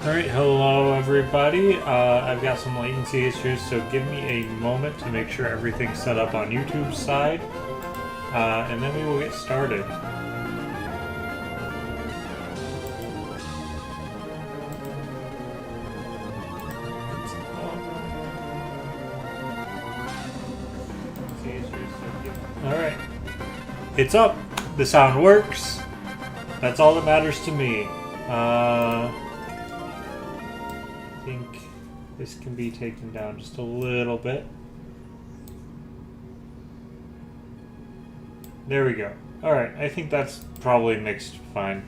Alright, hello everybody. I've got some latency issues, so give me a moment to make sure everything's set up on YouTube's side, and then we will get started. Alright. It's up! The sound works! That's all that matters to me. I think this can be taken down just a little bit. There we go. Alright, I think that's probably mixed fine.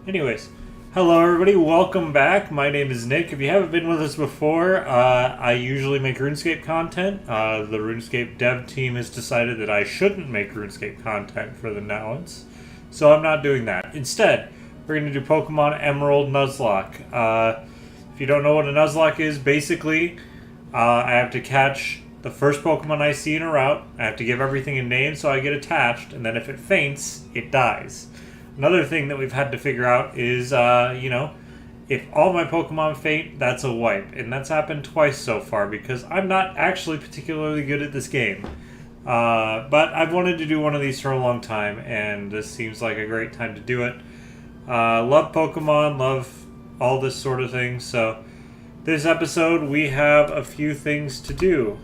Anyways, hello everybody, welcome back. My name is Nick. If you haven't been with us before, I usually make RuneScape content. The RuneScape dev team has decided that I shouldn't make RuneScape content for the nowance, so I'm not doing that. Instead, we're going to do Pokemon Emerald Nuzlocke. If you don't know what a Nuzlocke is, basically, I have to catch the first Pokemon I see in a route. I have to give everything a name so I get attached, and then if it faints, it dies. Another thing that we've had to figure out is, if all my Pokemon faint, that's a wipe. And that's happened twice so far, because I'm not actually particularly good at this game. But I've wanted to do one of these for a long time, and this seems like a great time to do it. Love Pokemon, love all this sort of thing, so this episode we have a few things to do.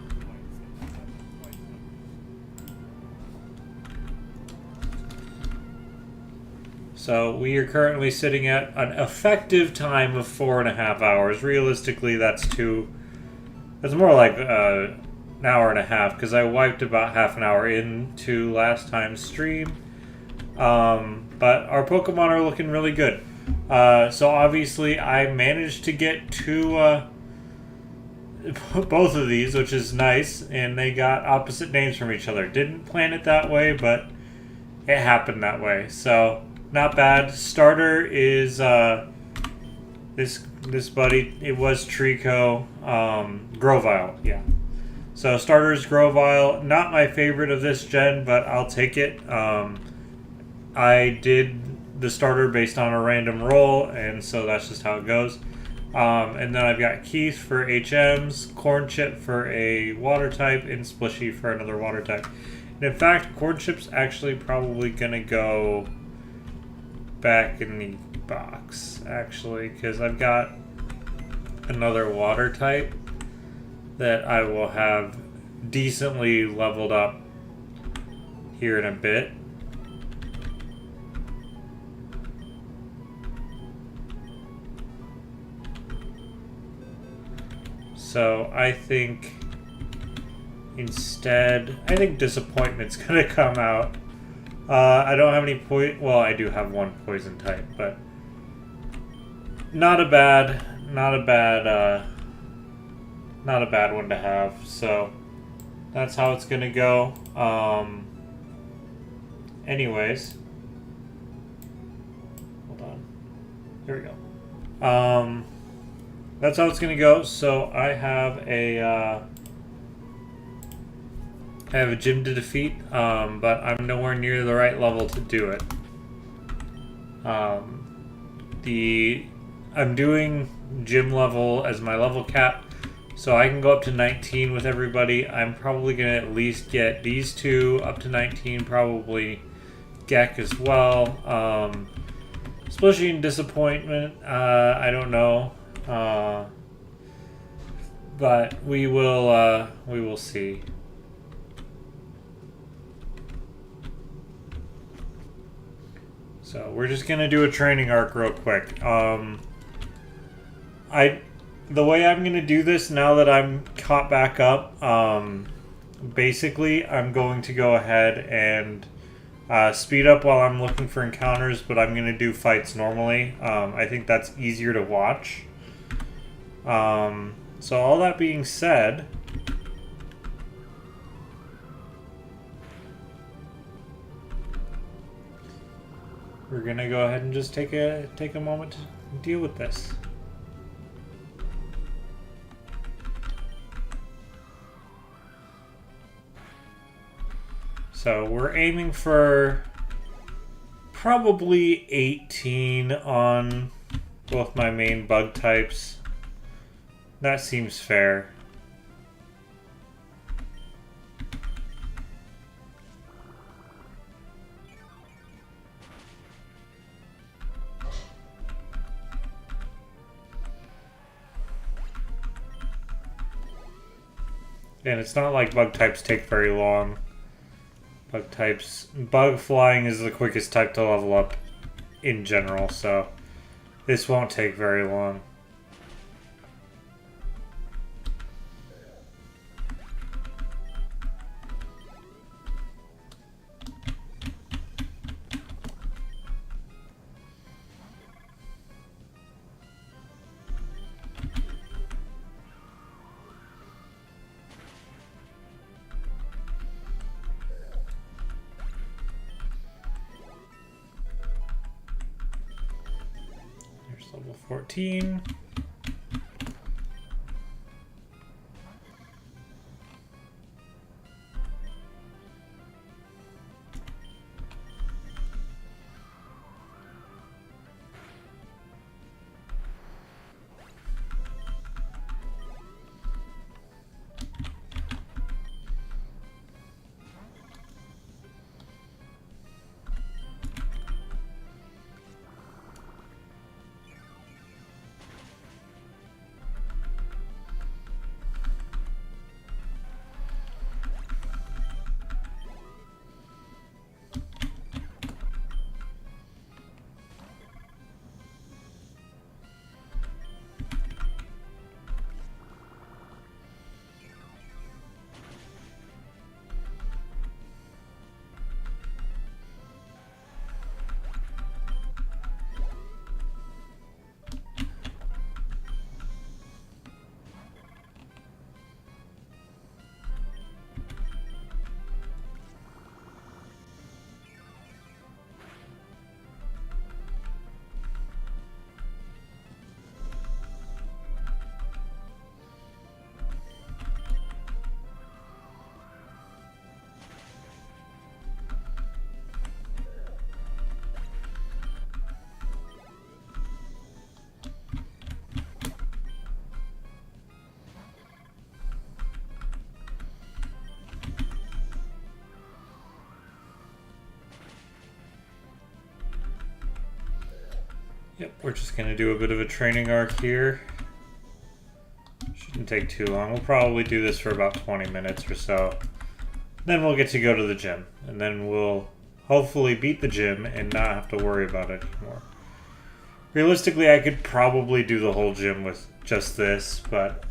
So we are currently sitting at an effective time of 4.5 hours. Realistically, that's more like an hour and a half, because I wiped about half an hour into last time's stream. But our Pokemon are looking really good. So obviously I managed to get to both of these, which is nice, and they got opposite names from each other. Didn't plan it that way, but it happened that way. So not bad. Starter is this buddy. It was Trico, Grovyle, yeah. So starter is Grovyle. Not my favorite of this gen, but I'll take it. I did the starter based on a random roll, and so that's just how it goes. And then I've got Keith for HMs, Corn Chip for a water type, and Splishy for another water type. And in fact, Corn Chip's actually probably gonna go back in the box, actually, because I've got another water type that I will have decently leveled up here in a bit. So I think instead, I think Disappointment's gonna come out. I don't have any well, I do have one poison type, but not a bad one to have. So that's how it's gonna go. Anyways, hold on. Here we go. That's how it's gonna go. So I have a gym to defeat, but I'm nowhere near the right level to do it. I'm doing gym level as my level cap, so I can go up to 19 with everybody. I'm probably gonna at least get these two up to 19, probably Gek as well. Splishy and Disappointment, I don't know. But we will see. So we're just gonna do a training arc real quick. The way I'm gonna do this now that I'm caught back up, basically I'm going to go ahead and speed up while I'm looking for encounters, but I'm gonna do fights normally. I think that's easier to watch. So all that being said, we're gonna go ahead and just take a moment to deal with this. So we're aiming for Probably 18 on both my main bug types. That seems fair. And it's not like bug types take very long. Bug flying is the quickest type to level up in general, so this won't take very long. Level 14. Yep, we're just going to do a bit of a training arc here. Shouldn't take too long. We'll probably do this for about 20 minutes or so. Then we'll get to go to the gym. And then we'll hopefully beat the gym and not have to worry about it anymore. Realistically, I could probably do the whole gym with just this, but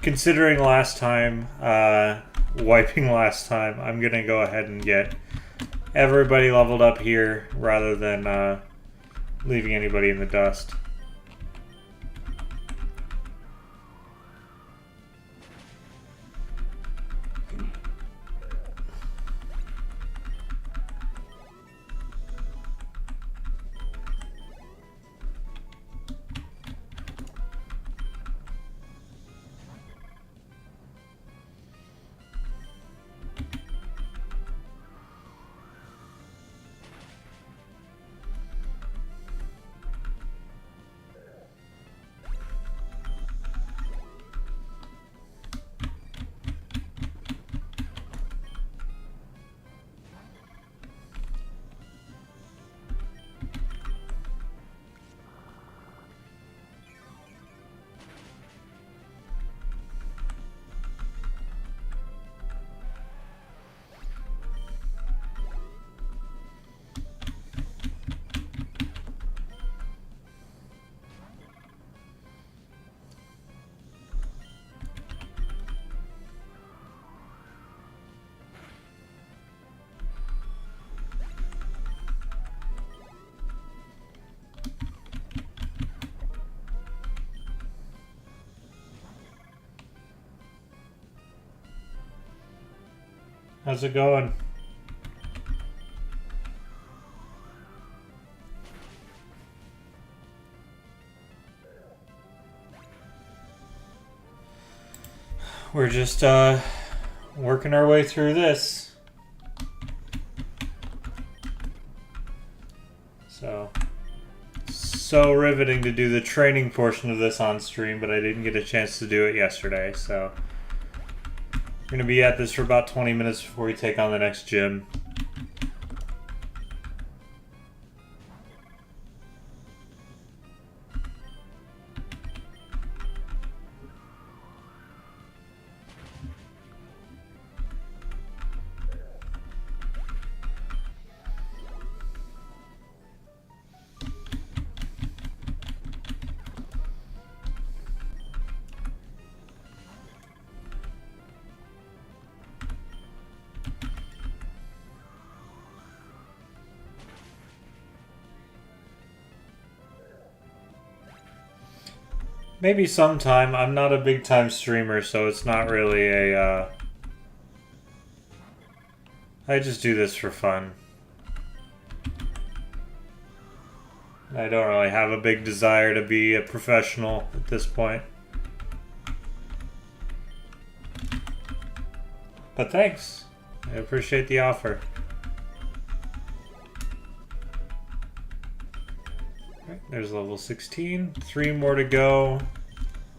considering last time, wiping last time, I'm going to go ahead and get everybody leveled up here rather than leaving anybody in the dust. How's it going? We're just working our way through this. So riveting to do the training portion of this on stream, but I didn't get a chance to do it yesterday, so we're going to be at this for about 20 minutes before we take on the next gym. Maybe sometime. I'm not a big time streamer, so it's not really a, I just do this for fun. I don't really have a big desire to be a professional at this point. But thanks. I appreciate the offer. There's level 16. 3 more to go.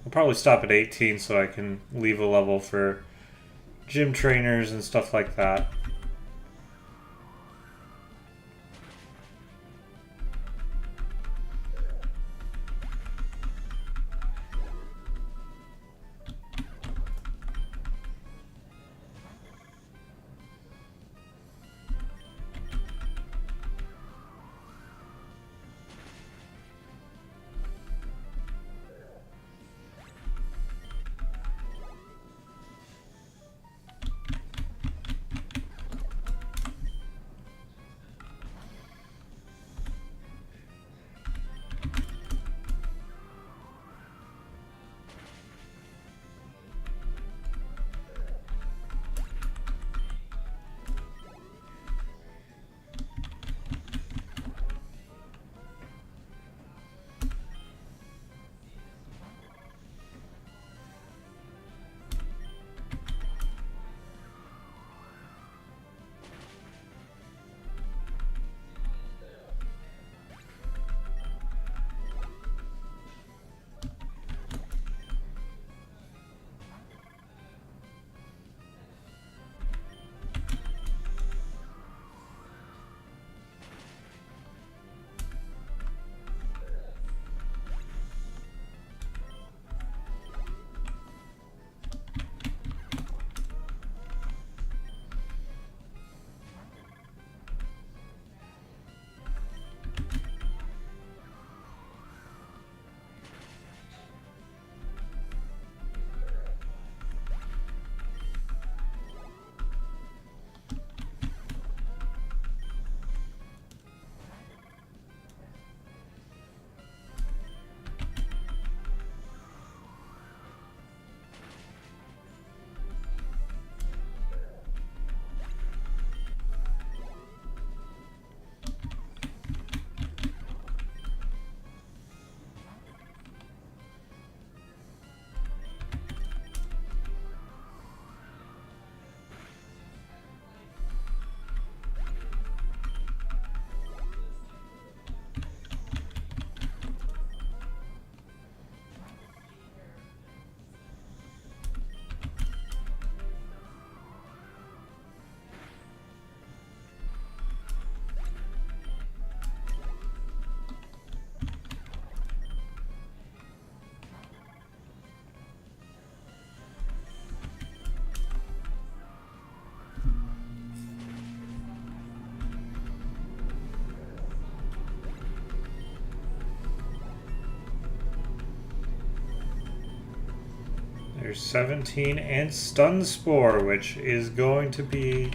I'll probably stop at 18 so I can leave a level for gym trainers and stuff like that. There's 17 and Stun Spore, which is going to be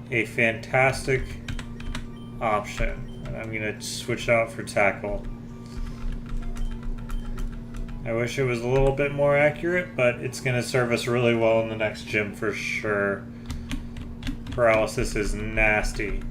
a fantastic option. And I'm going to switch out for Tackle. I wish it was a little bit more accurate, but it's going to serve us really well in the next gym for sure. Paralysis is nasty.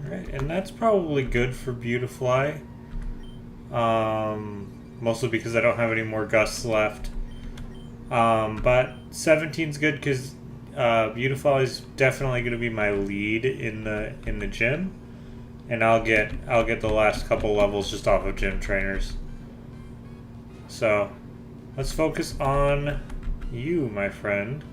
Alright, and that's probably good for Beautifly. Mostly because I don't have any more gusts left. But 17's good because Beautifly is definitely going to be my lead in the gym, and I'll get the last couple levels just off of gym trainers. So let's focus on you, my friend.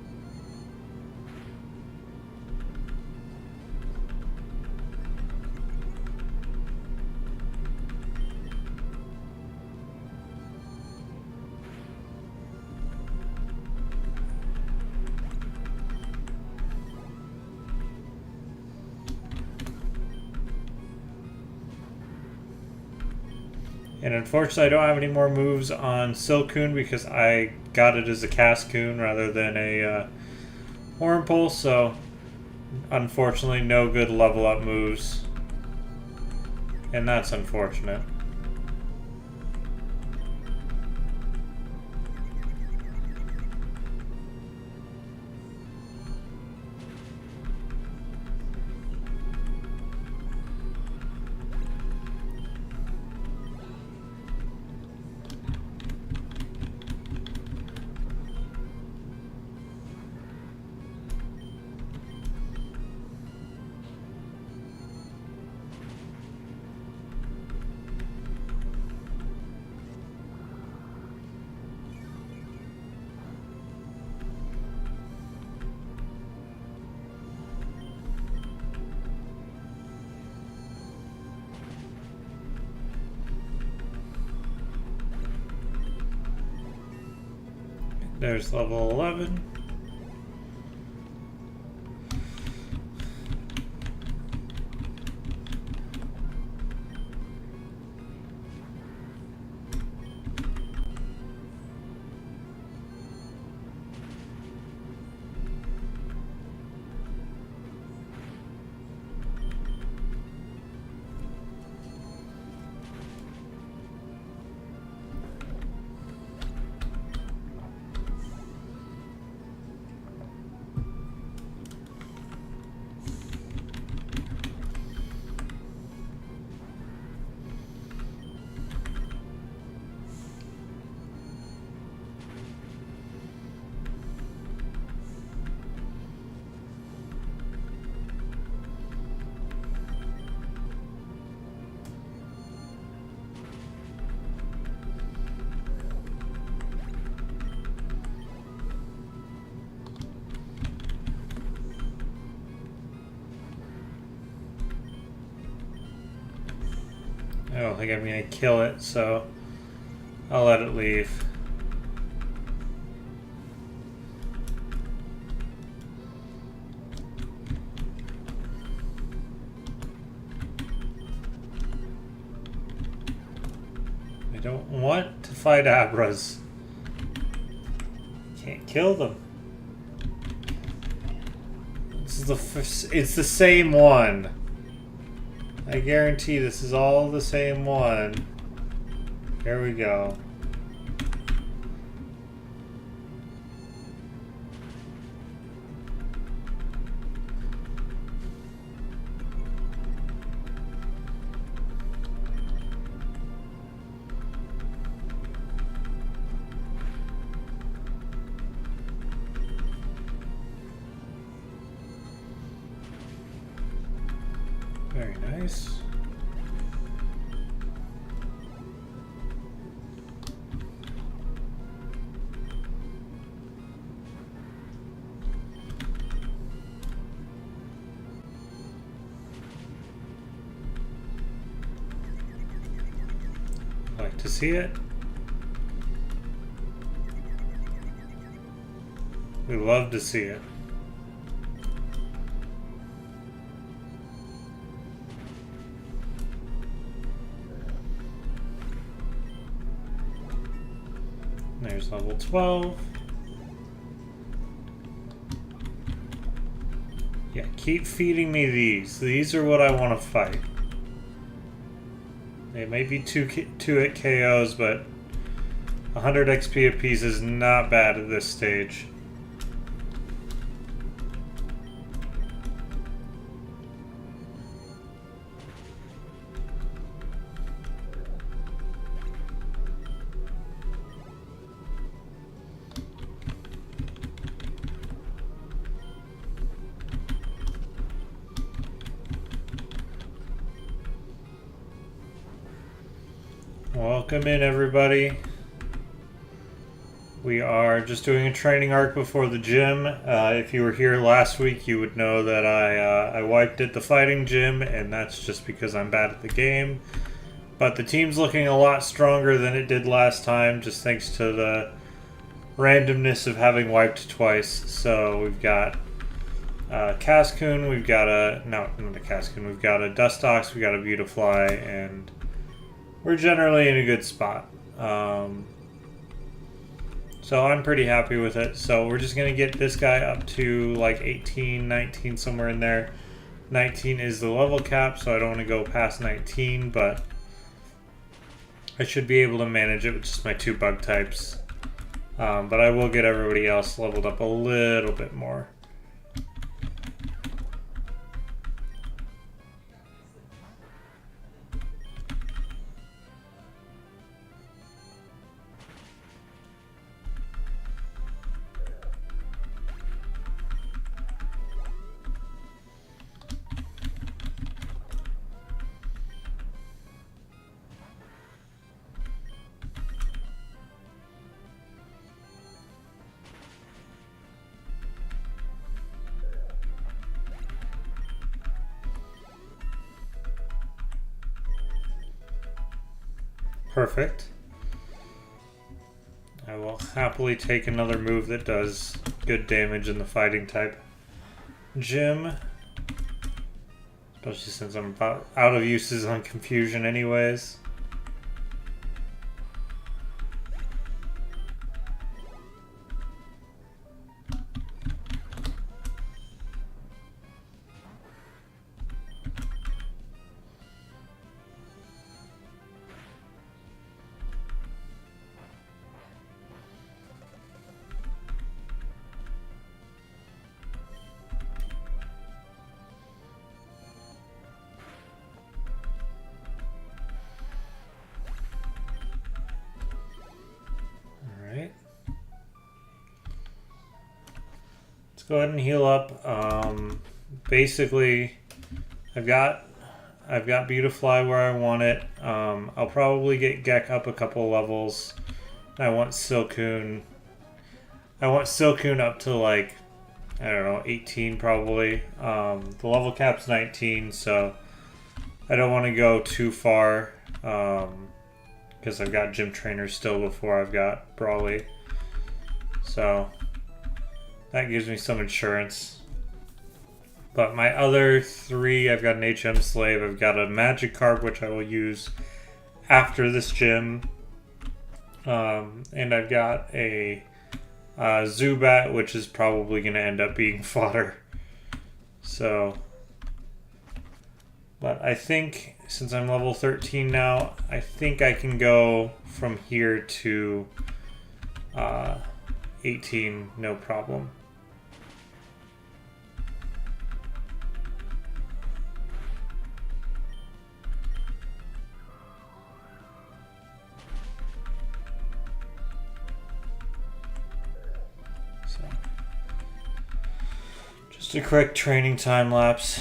And unfortunately, I don't have any more moves on Silcoon because I got it as a Cascoon rather than a Hornpole, so unfortunately, no good level up moves. And that's unfortunate. There's level 11. I don't think I'm going to kill it, so I'll let it leave. I don't want to fight Abras. Can't kill them. It's the same one. I guarantee this is all the same one. Here we go. Very nice. Like to see it. We love to see it. There's level 12. Yeah, keep feeding me these. These are what I want to fight. They may be two hit KOs, but 100 XP apiece is not bad at this stage. Welcome in, everybody. We are just doing a training arc before the gym. If you were here last week, you would know that I wiped at the fighting gym, and that's just because I'm bad at the game. But the team's looking a lot stronger than it did last time, just thanks to the randomness of having wiped twice. So we've got Cascoon, we've got not a Cascoon, we've got a Dustox, we've got a Beautifly, and we're generally in a good spot. So I'm pretty happy with it. So we're just going to get this guy up to like 18, 19, somewhere in there. 19 is the level cap, so I don't want to go past 19, but I should be able to manage it with just my 2 bug types. But I will get everybody else leveled up a little bit more. Perfect. I will happily take another move that does good damage in the fighting type gym. Especially since I'm about out of uses on confusion anyways. Go ahead and heal up. Basically, I've got Beautifly where I want it. I'll probably get Gek up a couple levels. I want Silcoon. Up to like, I don't know, 18 probably. The level cap's 19, so I don't want to go too far because I've got gym trainers still before I've got Brawly. So that gives me some insurance. But my other 3, I've got an HM Slave, I've got a Magikarp, which I will use after this gym. And I've got a Zubat, which is probably going to end up being fodder. So, but I think, since I'm level 13 now, I think I can go from here to 18, no problem. Just a quick training time lapse.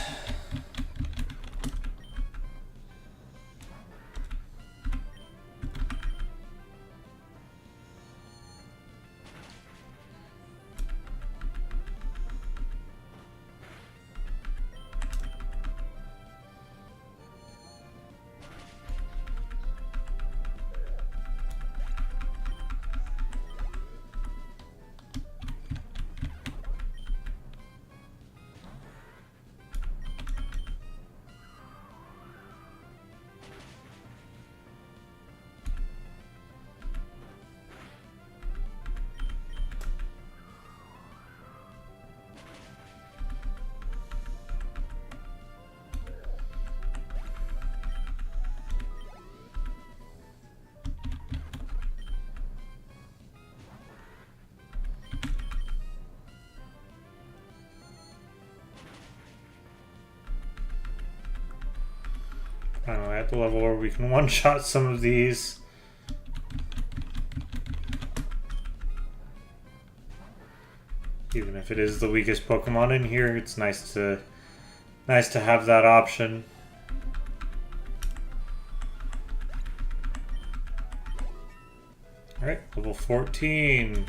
Finally at the level where we can one-shot some of these. Even if it is the weakest Pokemon in here, it's nice to have that option. Level 14.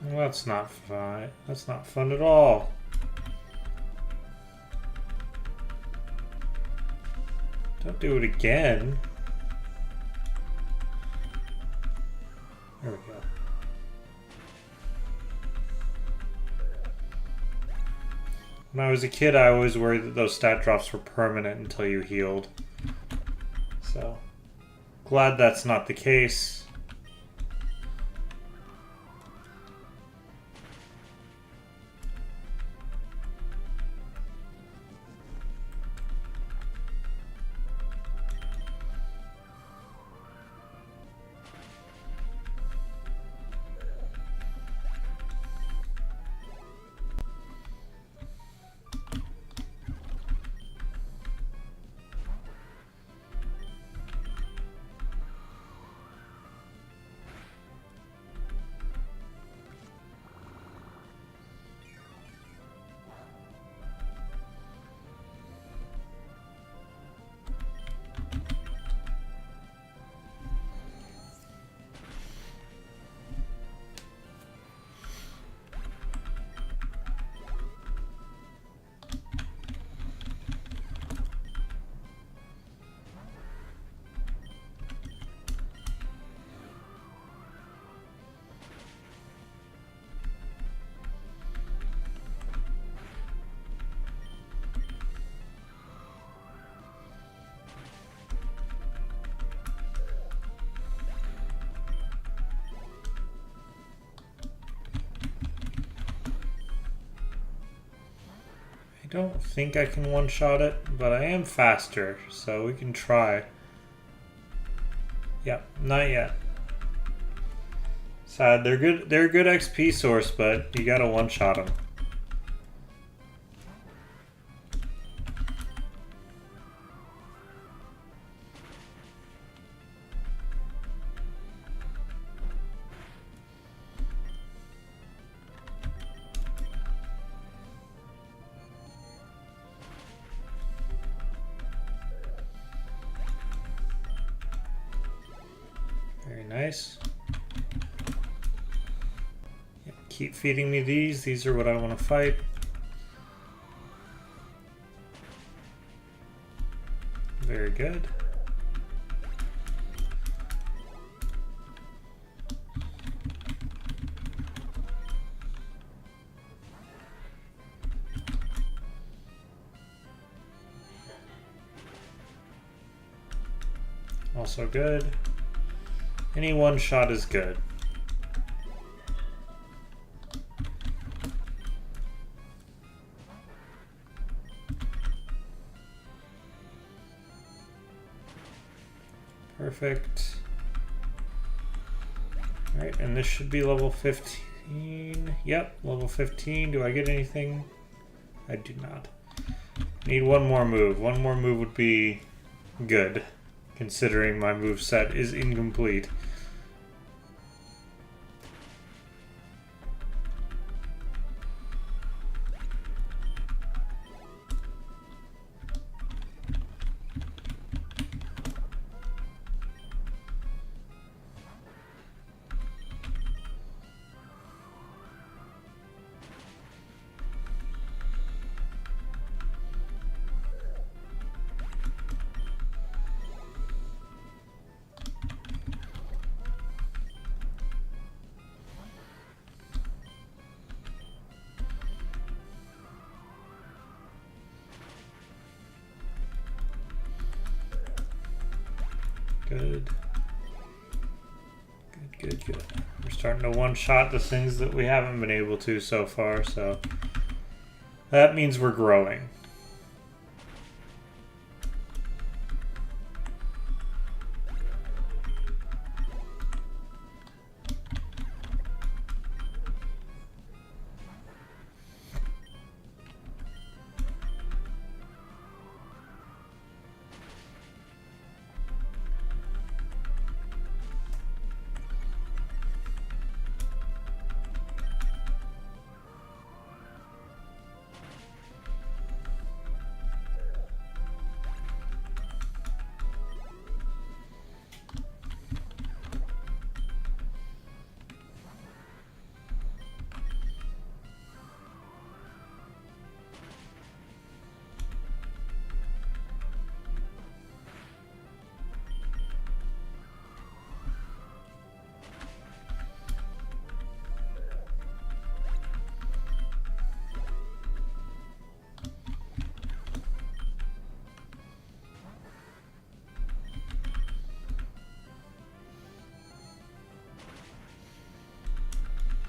Well, that's not fun. That's not fun at all. Don't do it again. There we go. When I was a kid, I always worried that those stat drops were permanent until you healed. So, glad that's not the case. I don't think I can one-shot it, but I am faster, so we can try. Yep, not yet. Sad, they're good. They're a good XP source, but you gotta one-shot them. Very nice. Yep, keep feeding me these. These are what I want to fight. Very good. Also good. Any one shot is good. Perfect. Alright, and this should be level 15. Yep, level 15. Do I get anything? I do not. Need one more move. One more move would be good, considering my moveset is incomplete. Good. Good. We're starting to one-shot the things that we haven't been able to so far, so that means we're growing.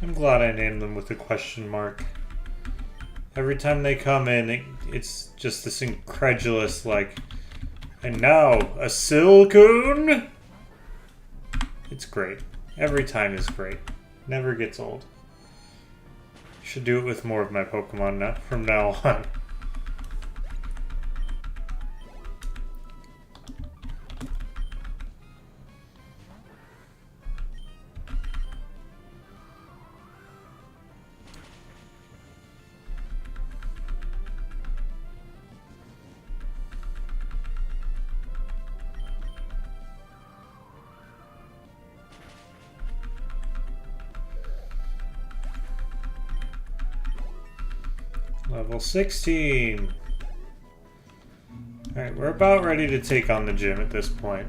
I'm glad I named them with a question mark. Every time they come in, it's just this incredulous, like, and now, a Silcoon? It's great. Every time is great. Never gets old. Should do it with more of my Pokemon now, from now on. Level 16. Alright, we're about ready to take on the gym at this point.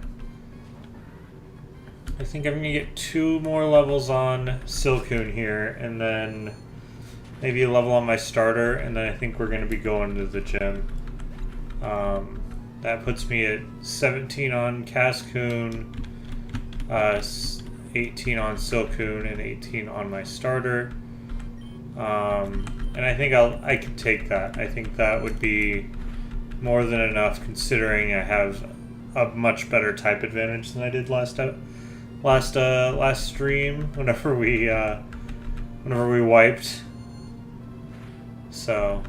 I think I'm going to get 2 more levels on Silcoon here, and then maybe a level on my starter, and then I think we're going to be going to the gym. That puts me at 17 on Cascoon, 18 on Silcoon, and 18 on my starter. And I think I could take that. I think that would be more than enough, considering I have a much better type advantage than I did last stream whenever we wiped. So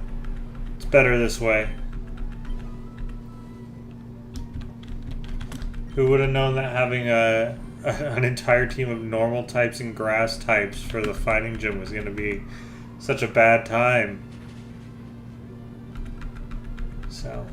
it's better this way. Who would have known that having an entire team of normal types and grass types for the fighting gym was going to be such a bad time. So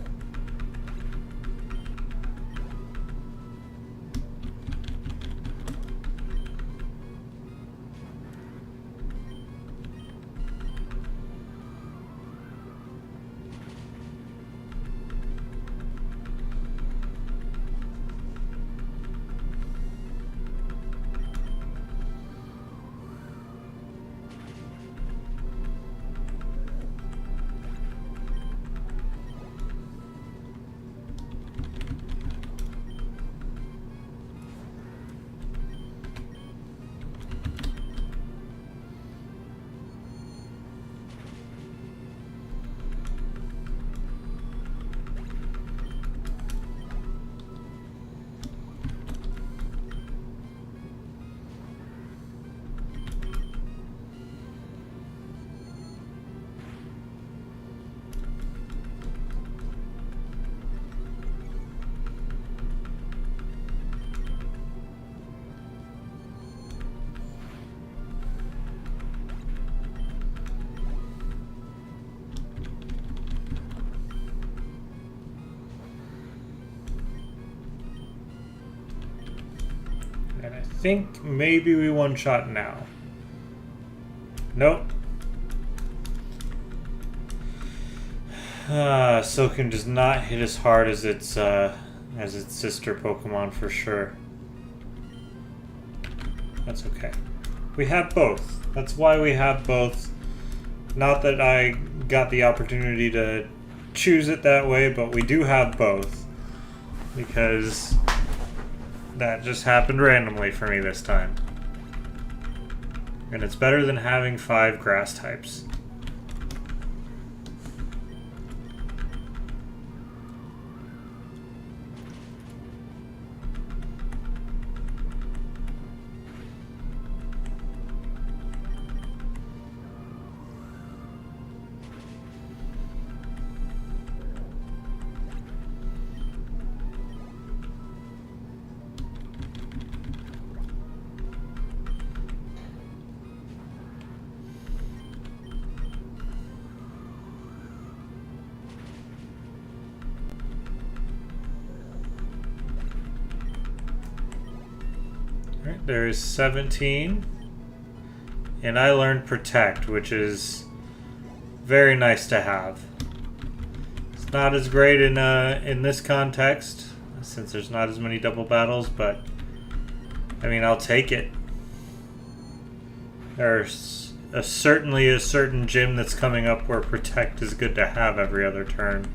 I think maybe we one-shot now. Nope. Silcoon does not hit as hard as its sister Pokemon for sure. That's okay. We have both. That's why we have both. Not that I got the opportunity to choose it that way, but we do have both. Because that just happened randomly for me this time. And it's better than having 5 grass types. Alright, there's 17. And I learned Protect, which is very nice to have. It's not as great in this context, since there's not as many double battles, but I mean, I'll take it. There's certainly a certain gym that's coming up where Protect is good to have every other turn.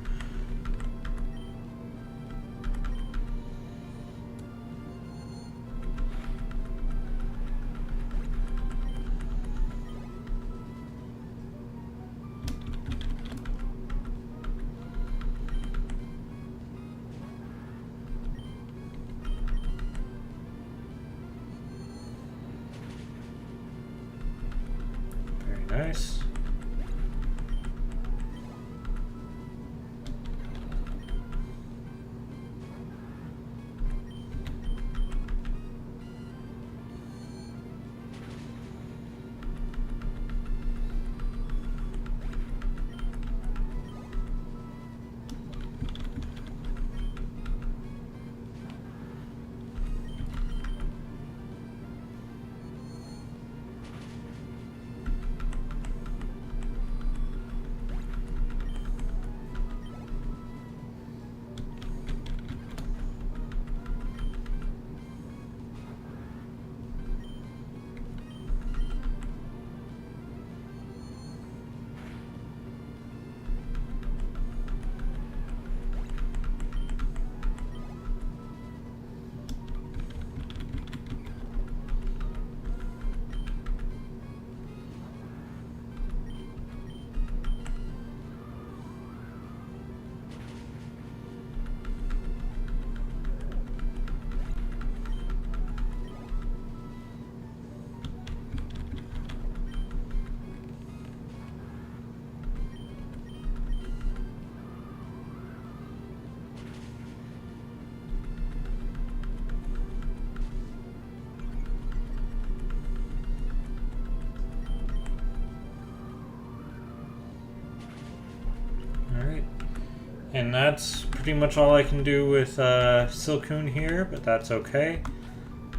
and that's pretty much all I can do with Silcoon here, but that's okay.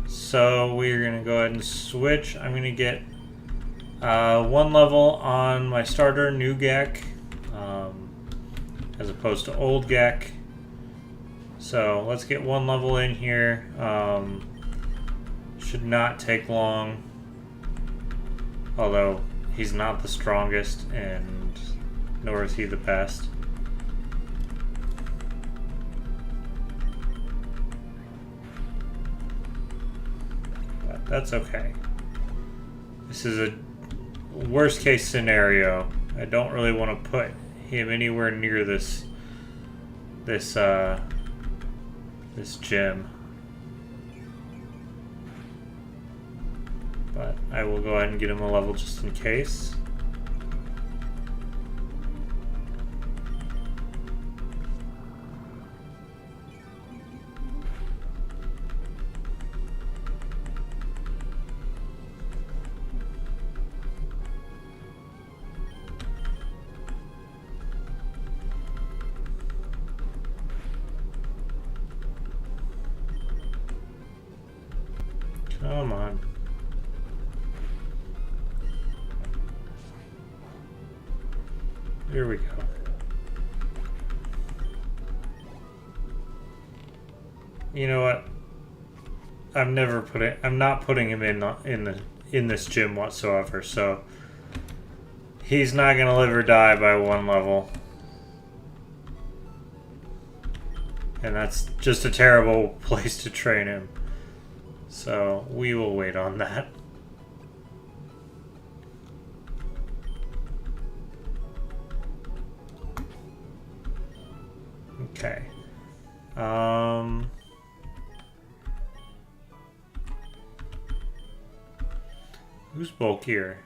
So we're going to go ahead and switch. I'm going to get 1 level on my starter, new Gek, as opposed to old Gek. So let's get 1 level in here. Should not take long, although he's not the strongest and nor is he the best. But that's okay. This is a worst case scenario. I don't really want to put him anywhere near this gym. But I will go ahead and get him a level just in case. Come on. Here we go. You know what? I'm not putting him in this gym whatsoever. So he's not gonna live or die by 1 level, and that's just a terrible place to train him. So we will wait on that. Okay. Who's bulkier?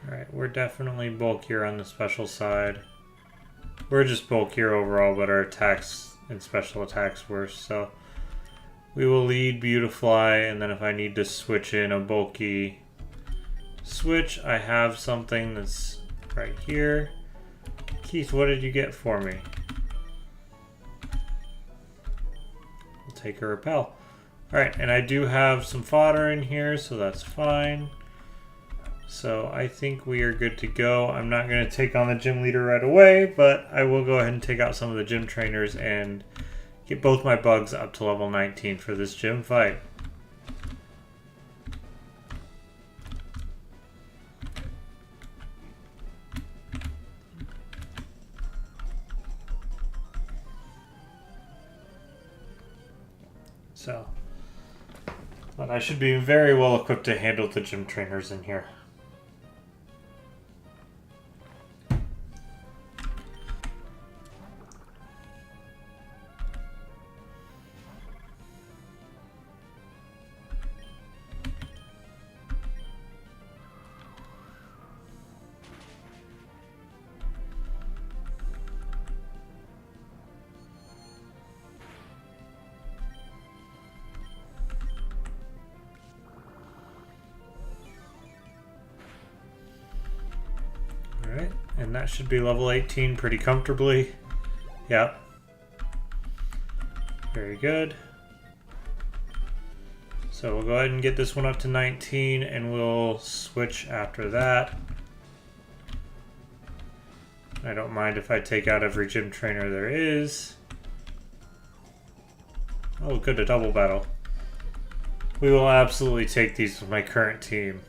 Alright, we're definitely bulkier on the special side. We're just bulkier overall, but our attacks and special attacks worse, so we will lead Beautifly, and then if I need to switch in a bulky switch, I have something that's right here. Keith, what did you get for me? We'll take a repel. Alright, and I do have some fodder in here, so that's fine. So I think we are good to go. I'm not going to take on the gym leader right away, but I will go ahead and take out some of the gym trainers and get both my bugs up to level 19 for this gym fight. So, but I should be very well equipped to handle the gym trainers in here. Alright, and that should be level 18 pretty comfortably. Yep. Very good. So we'll go ahead and get this one up to 19 and we'll switch after that. I don't mind if I take out every gym trainer there is. Oh, good, a double battle. We will absolutely take these with my current team.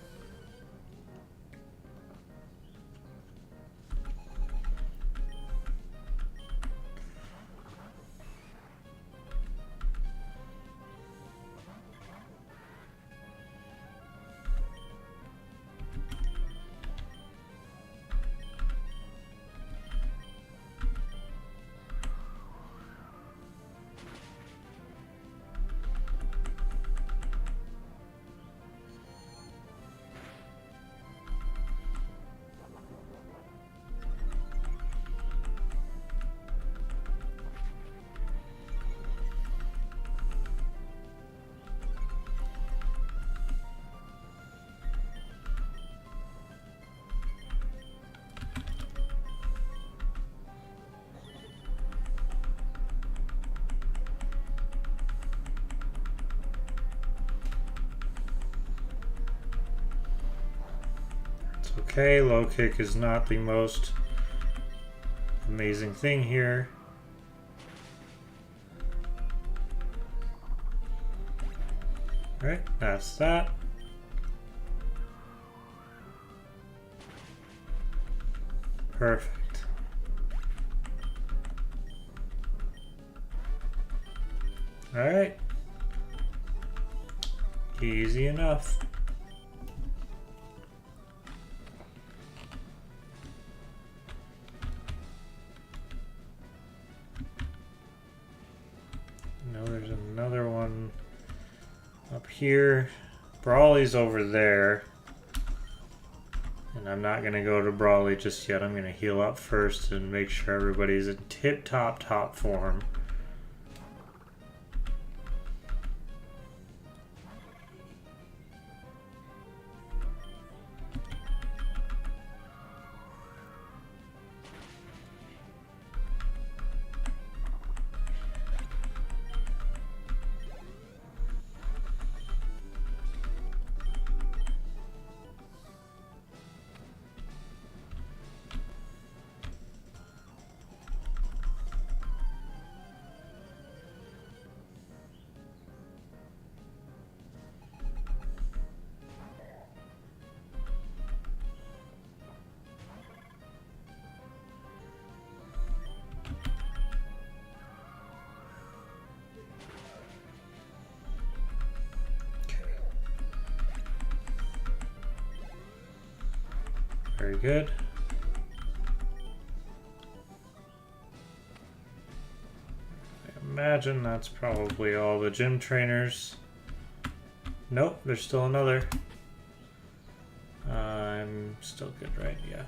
Okay, low kick is not the most amazing thing here. Alright, that's that. Perfect. Alright. Easy enough. No, there's another one up here. Brawley's over there. And I'm not going to go to Brawley just yet. I'm going to heal up first and make sure everybody's in top form. Very good. I imagine that's probably all the gym trainers. Nope, there's still another. I'm still good, right? Yeah.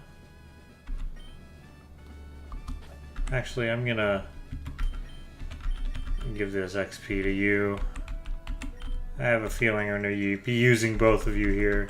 Actually, I'm gonna give this XP to you. I have a feeling I'm gonna be using both of you here.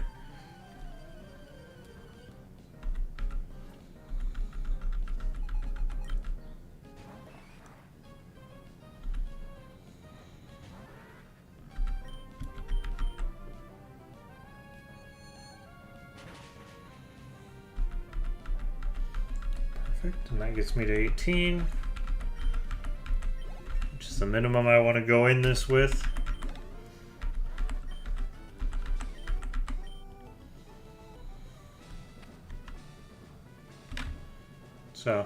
And that gets me to 18, which is the minimum I want to go in this with. So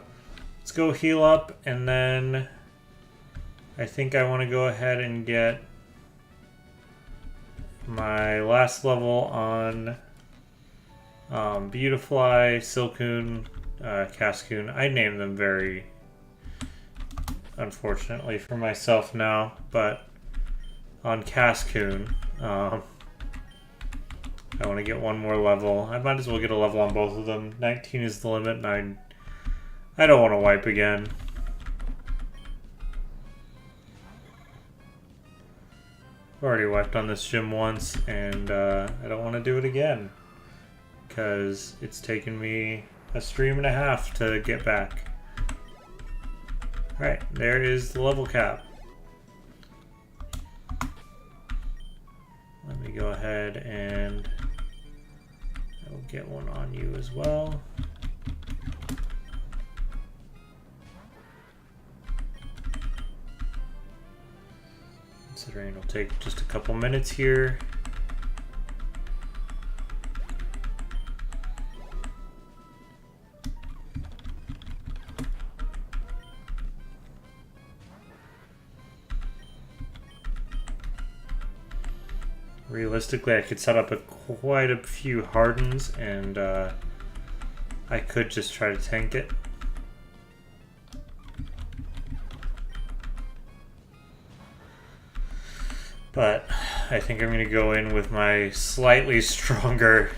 let's go heal up, and then I think I want to go ahead and get my last level on Beautifly, Silcoon, Cascoon. I named them very unfortunately for myself now, but on Cascoon, I want to get one more level. I might as well get a level on both of them. 19 is the limit, and I don't want to wipe again. I've already wiped on this gym once, and I don't want to do it again because it's taken me a stream and a half to get back. Alright, there is the level cap. Let me go ahead and I will get one on you as well. Considering it'll take just a couple minutes here. Realistically, I could set up quite a few hardens, and I could just try to tank it. But I think I'm going to go in with my slightly stronger,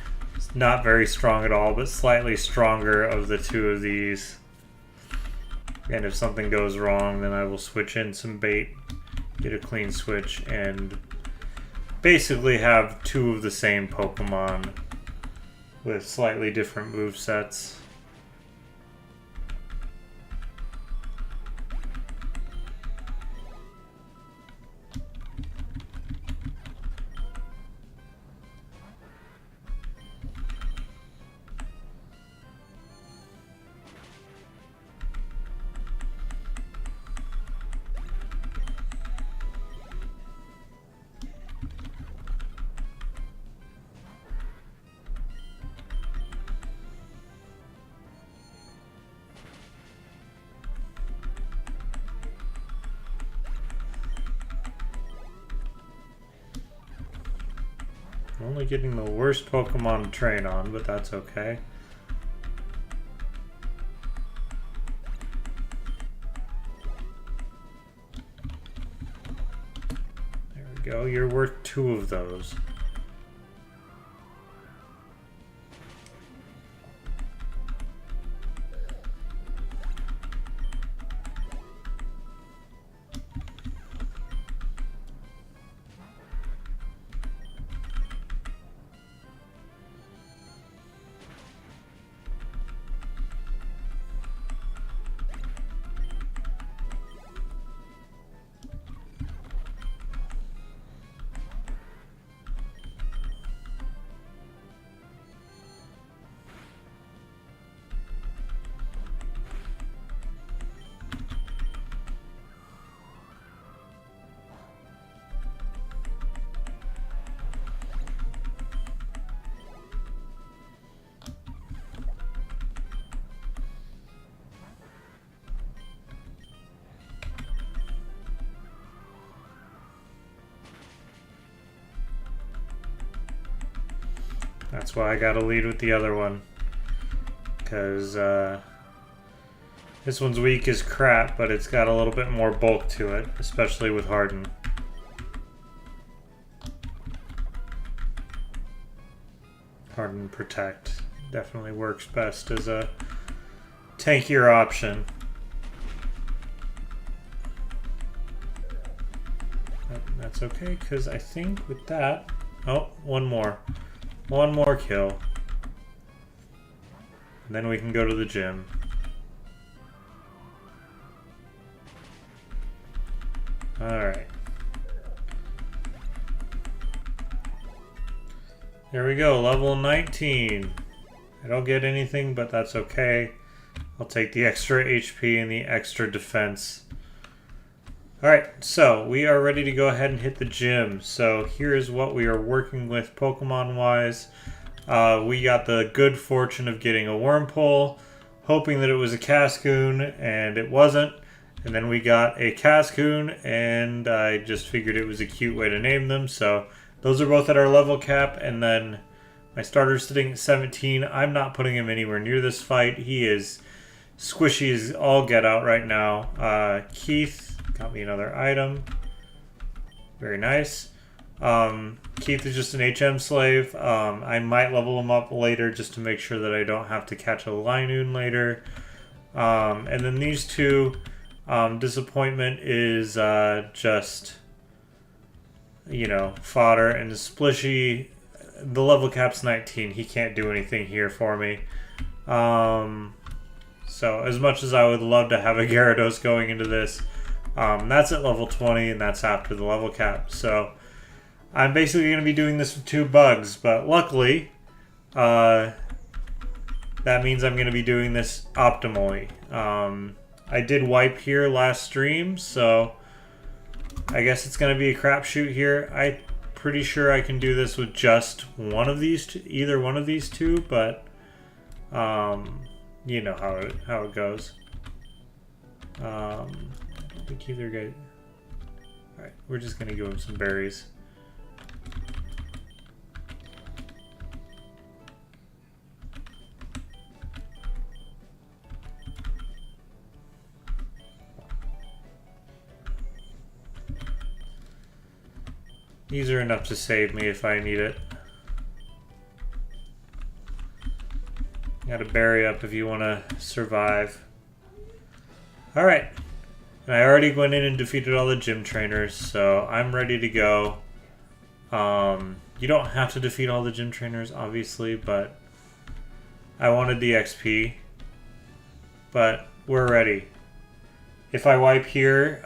not very strong at all, but slightly stronger of the two of these. And if something goes wrong, then I will switch in some bait, get a clean switch, and basically have two of the same Pokemon with slightly different movesets. I'm only getting the worst Pokemon to train on, but that's okay. There we go. You're worth 2 of those. That's why I gotta lead with the other one. Because this one's weak as crap, but it's got a little bit more bulk to it, especially with Harden. Harden Protect definitely works best as a tankier option. But that's okay, because I think with that... Oh, one more. One more kill. And then we can go to the gym. Alright. There we go, level 19. I don't get anything, but that's okay. I'll take the extra HP and the extra defense. Alright, so we are ready to go ahead and hit the gym. So here's what we are working with Pokemon-wise. We got the good fortune of getting a Wurmple, hoping that it was a Cascoon, and it wasn't. And then we got a Cascoon, and I just figured it was a cute way to name them. So those are both at our level cap, and then my starter's sitting at 17. I'm not putting him anywhere near this fight. He is squishy as all get out right now. Keith got me another item. Very nice. Keith is just an HM slave. I might level him up later just to make sure that I don't have to catch a Linoon later. And then these two, Disappointment is just, you know, fodder. And Splishy, the level cap's 19. He can't do anything here for me. So as much as I would love to have a Gyarados going into this, that's at level 20, and that's after the level cap. So I'm basically going to be doing this with 2 bugs, but luckily, that means I'm going to be doing this optimally. I did wipe here last stream, so I guess it's going to be a crapshoot here. I'm pretty sure I can do this with just one of these two, either one of these two, but you know how it goes. I don't think either guy. Alright, we're just gonna give him some berries. These are enough to save me if I need it. Gotta berry up if you want to survive. Alright. And I already went in and defeated all the gym trainers, so I'm ready to go. You don't have to defeat all the gym trainers, obviously, but I wanted the XP. But we're ready. If I wipe here,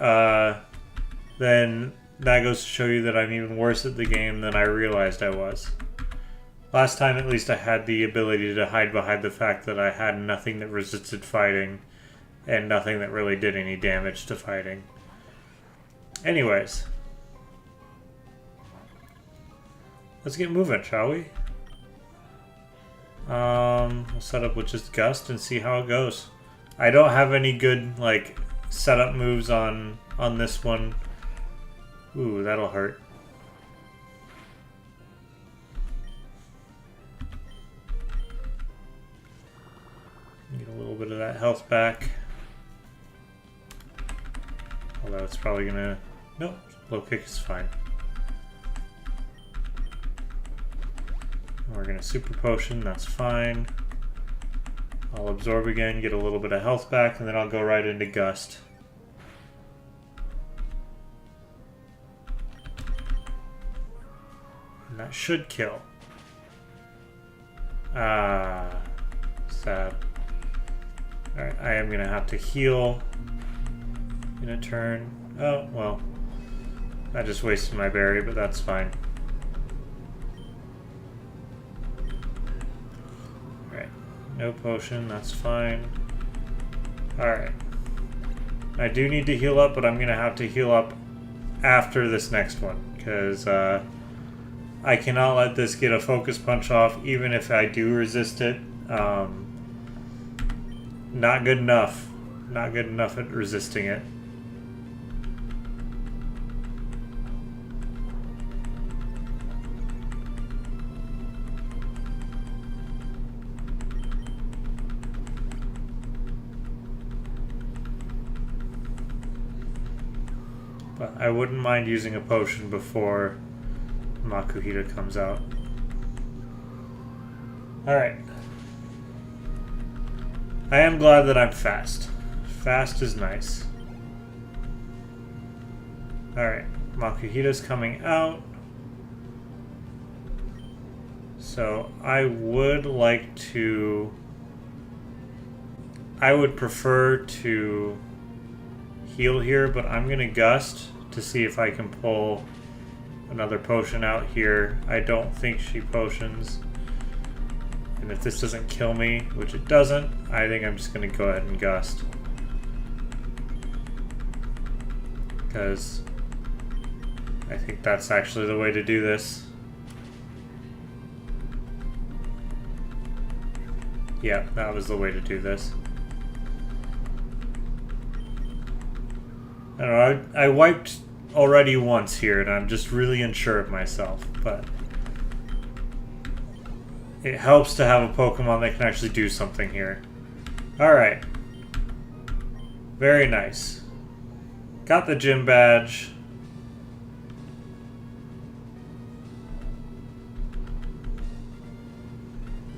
then that goes to show you that I'm even worse at the game than I realized I was. Last time, at least, I had the ability to hide behind the fact that I had nothing that resisted fighting and nothing that really did any damage to fighting. Anyways. Let's get moving, shall we? We'll set up with just Gust and see how it goes. I don't have any good, like, setup moves on this one. Ooh, that'll hurt. little bit of that health back. Although it's probably gonna... Nope, low kick is fine. We're gonna super potion, that's fine. I'll absorb again, get a little bit of health back, and then I'll go right into gust. And that should kill. Ah, sad. Alright, I am gonna have to heal in a turn. Oh, well. I just wasted my berry, but that's fine. Alright, no potion, that's fine. Alright. I do need to heal up, but I'm gonna have to heal up after this next one, because I cannot let this get a focus punch off, even if I do resist it. Not good enough. Not good enough at resisting it. But I wouldn't mind using a potion before Makuhita comes out. Alright. I am glad that I'm fast. Fast is nice. Alright. Makuhita's coming out. So I would like to... I would prefer to heal here, but I'm going to gust to see if I can pull another potion out here. I don't think she potions. And if this doesn't kill me, which it doesn't, I think I'm just going to go ahead and gust. Because I think that's actually the way to do this. Yeah, that was the way to do this. I don't know, I wiped already once here, and I'm just really unsure of myself, but it helps to have a Pokemon that can actually do something here. Alright. Very nice. Got the gym badge.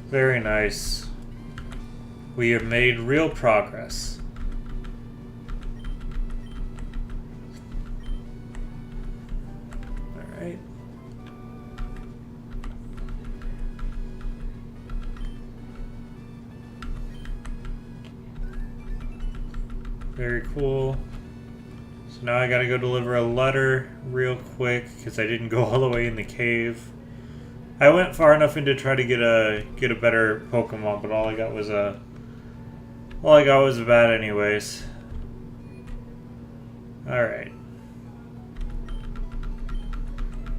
Very nice. We have made real progress. Alright. Very cool. So now I gotta go deliver a letter real quick because I didn't go all the way in the cave. I went far enough in to try to get a better Pokemon, but all I got was a bat anyways. Alright.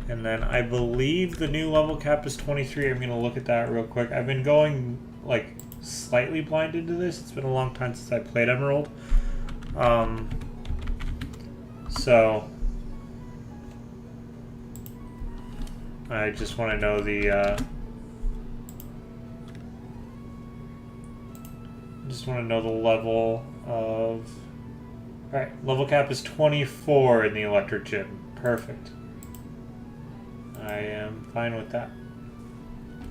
And then I believe the new level cap is 23. I'm gonna look at that real quick. I've been going like slightly blind into this. It's been a long time since I played Emerald. So I just want to know the level of... Alright, level cap is 24 in the electric gym. Perfect. I am fine with that.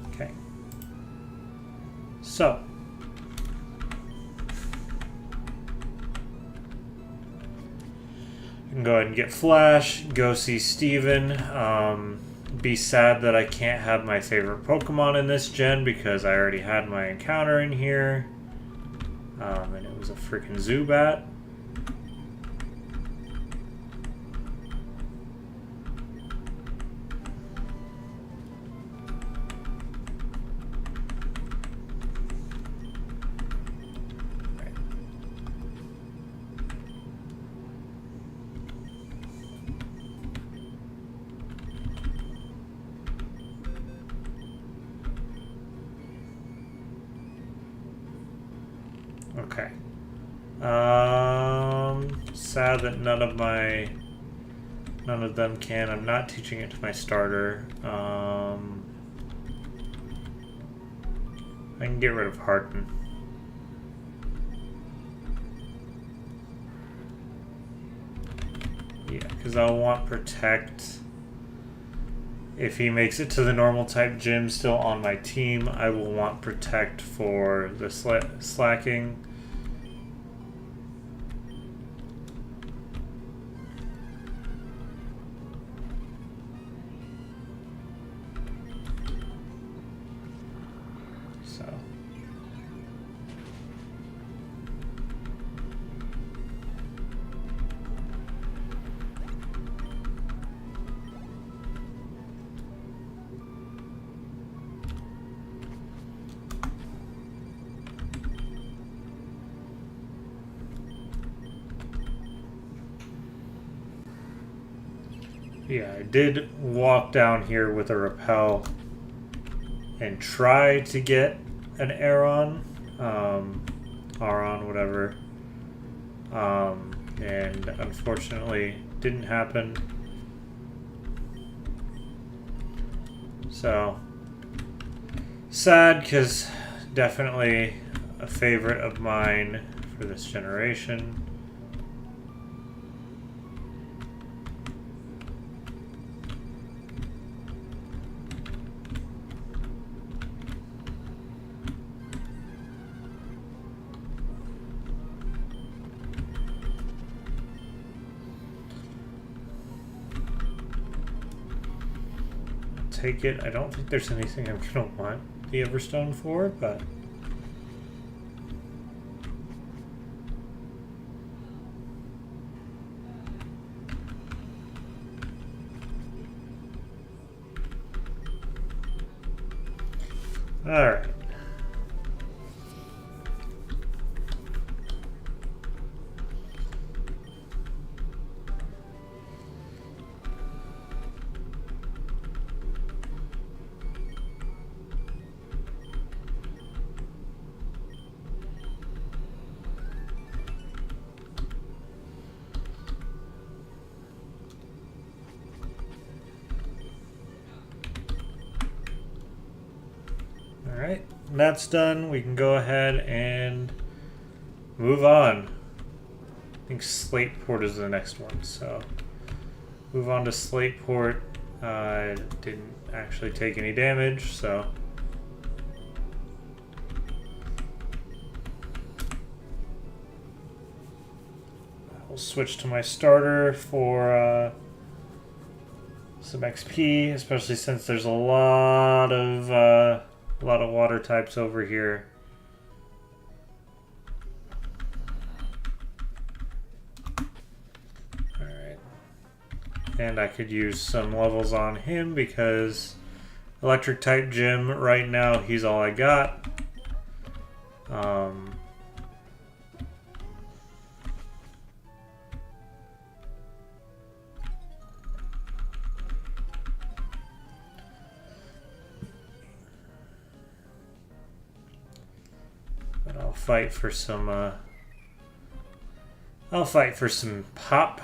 Okay. So you can go ahead and get Flash, go see Steven. Be sad that I can't have my favorite Pokemon in this gen because I already had my encounter in here. And it was a freaking Zubat. Okay. Sad that none of them can. I'm not teaching it to my starter. I can get rid of Harden. Yeah, because I'll want Protect. If he makes it to the normal type gym still on my team, I will want Protect for the slacking. Yeah, I did walk down here with a repel and try to get an Aeron, Aron, whatever, and unfortunately didn't happen. So, sad, because definitely a favorite of mine for this generation. Take it. I don't think there's anything I'm gonna want the Everstone for, but all right. Alright, that's done. We can go ahead and move on. I think Slateport is the next one, so move on to Slateport. Didn't actually take any damage, so I'll switch to my starter for some XP, especially since there's a lot of water types over here. Alright. And I could use some levels on him because electric type gym right now, he's all I got. I'll fight for some pop.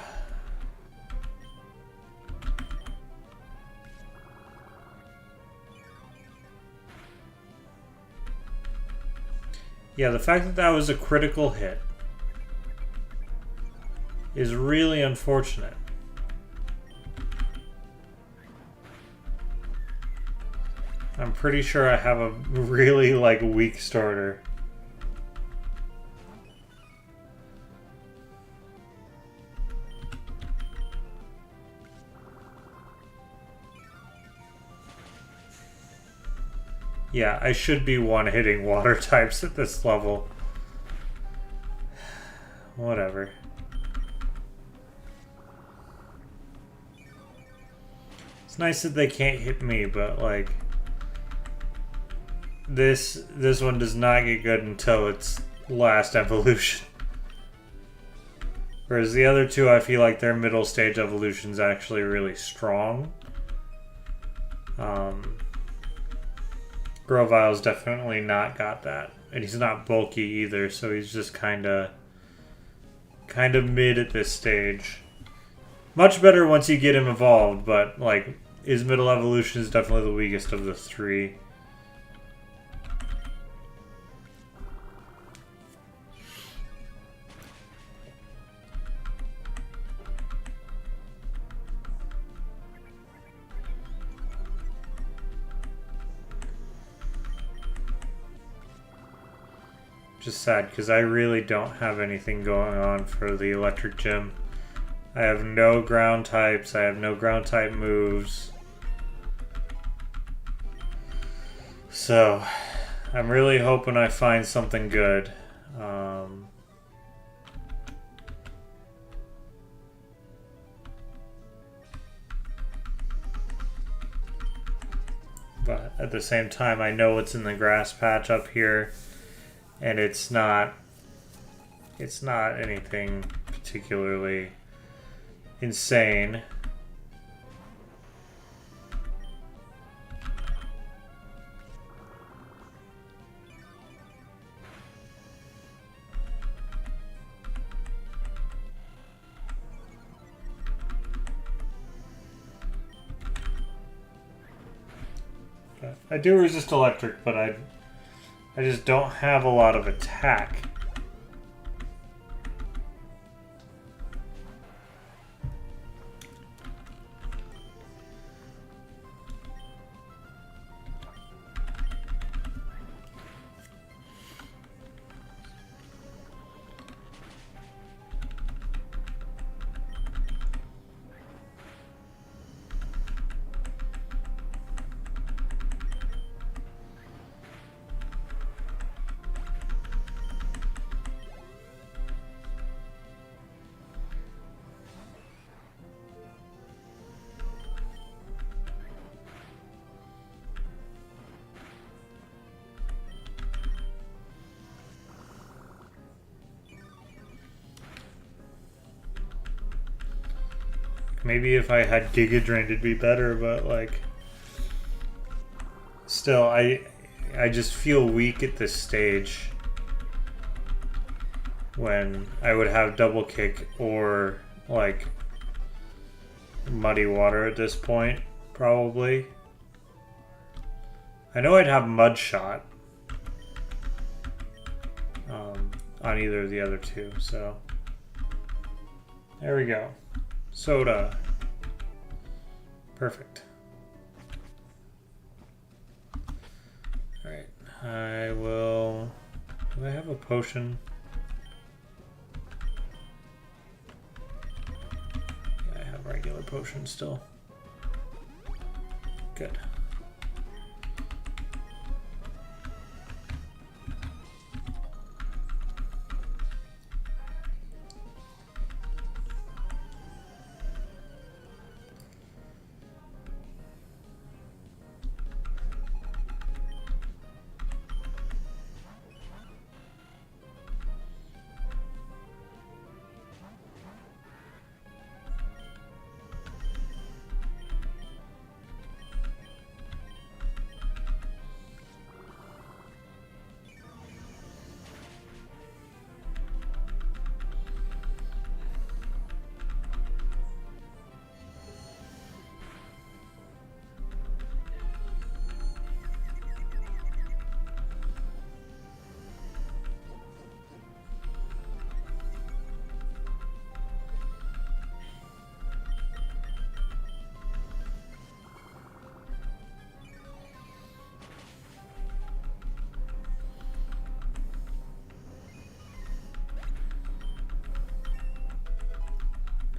Yeah, the fact that that was a critical hit is really unfortunate. I'm pretty sure I have a really weak starter. Yeah, I should be one-hitting water types at this level. Whatever. It's nice that they can't hit me, but this one does not get good until its last evolution. Whereas the other two, I feel like their middle stage evolution is actually really strong. Grovile's definitely not got that. And he's not bulky either, so he's just kind of mid at this stage. Much better once you get him evolved, but his middle evolution is definitely the weakest of the three. Just sad because I really don't have anything going on for the electric gym. I have no ground types. I have no ground type moves. So I'm really hoping I find something good. But at the same time, I know what's in the grass patch up here, and it's not anything particularly insane. I do resist electric, but I just don't have a lot of attack. Maybe if I had Giga Drained it'd be better, but like still I just feel weak at this stage when I would have double kick or like muddy water at this point, probably. I know I'd have mud shot on either of the other two, so there we go. Soda. Perfect. Alright, I will... Do I have a potion? Yeah, I have regular potion still. Good.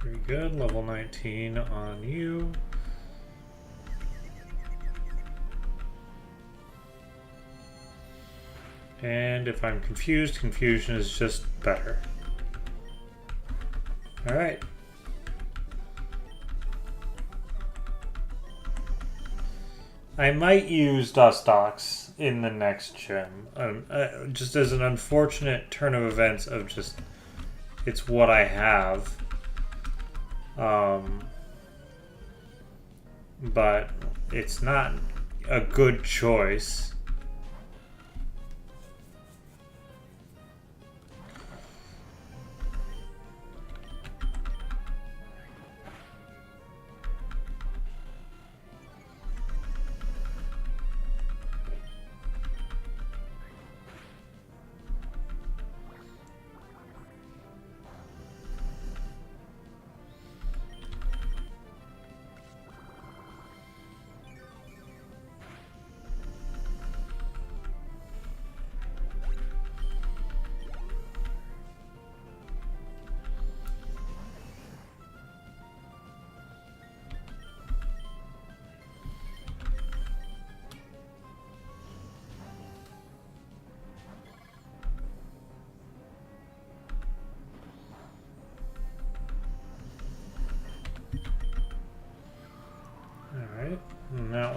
Very good, level 19 on you. And if I'm confused, confusion is just better. Alright. I might use Dustox in the next gym. Just as an unfortunate turn of events of just, it's what I have. But it's not a good choice.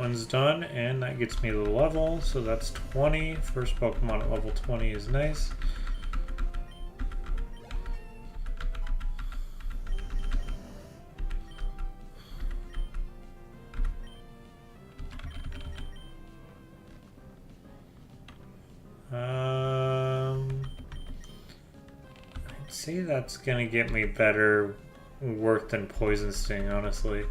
Summon's done, and that gets me the level, so that's 20. First Pokemon at level 20 is nice. I'd say that's gonna get me better work than Poison Sting, honestly.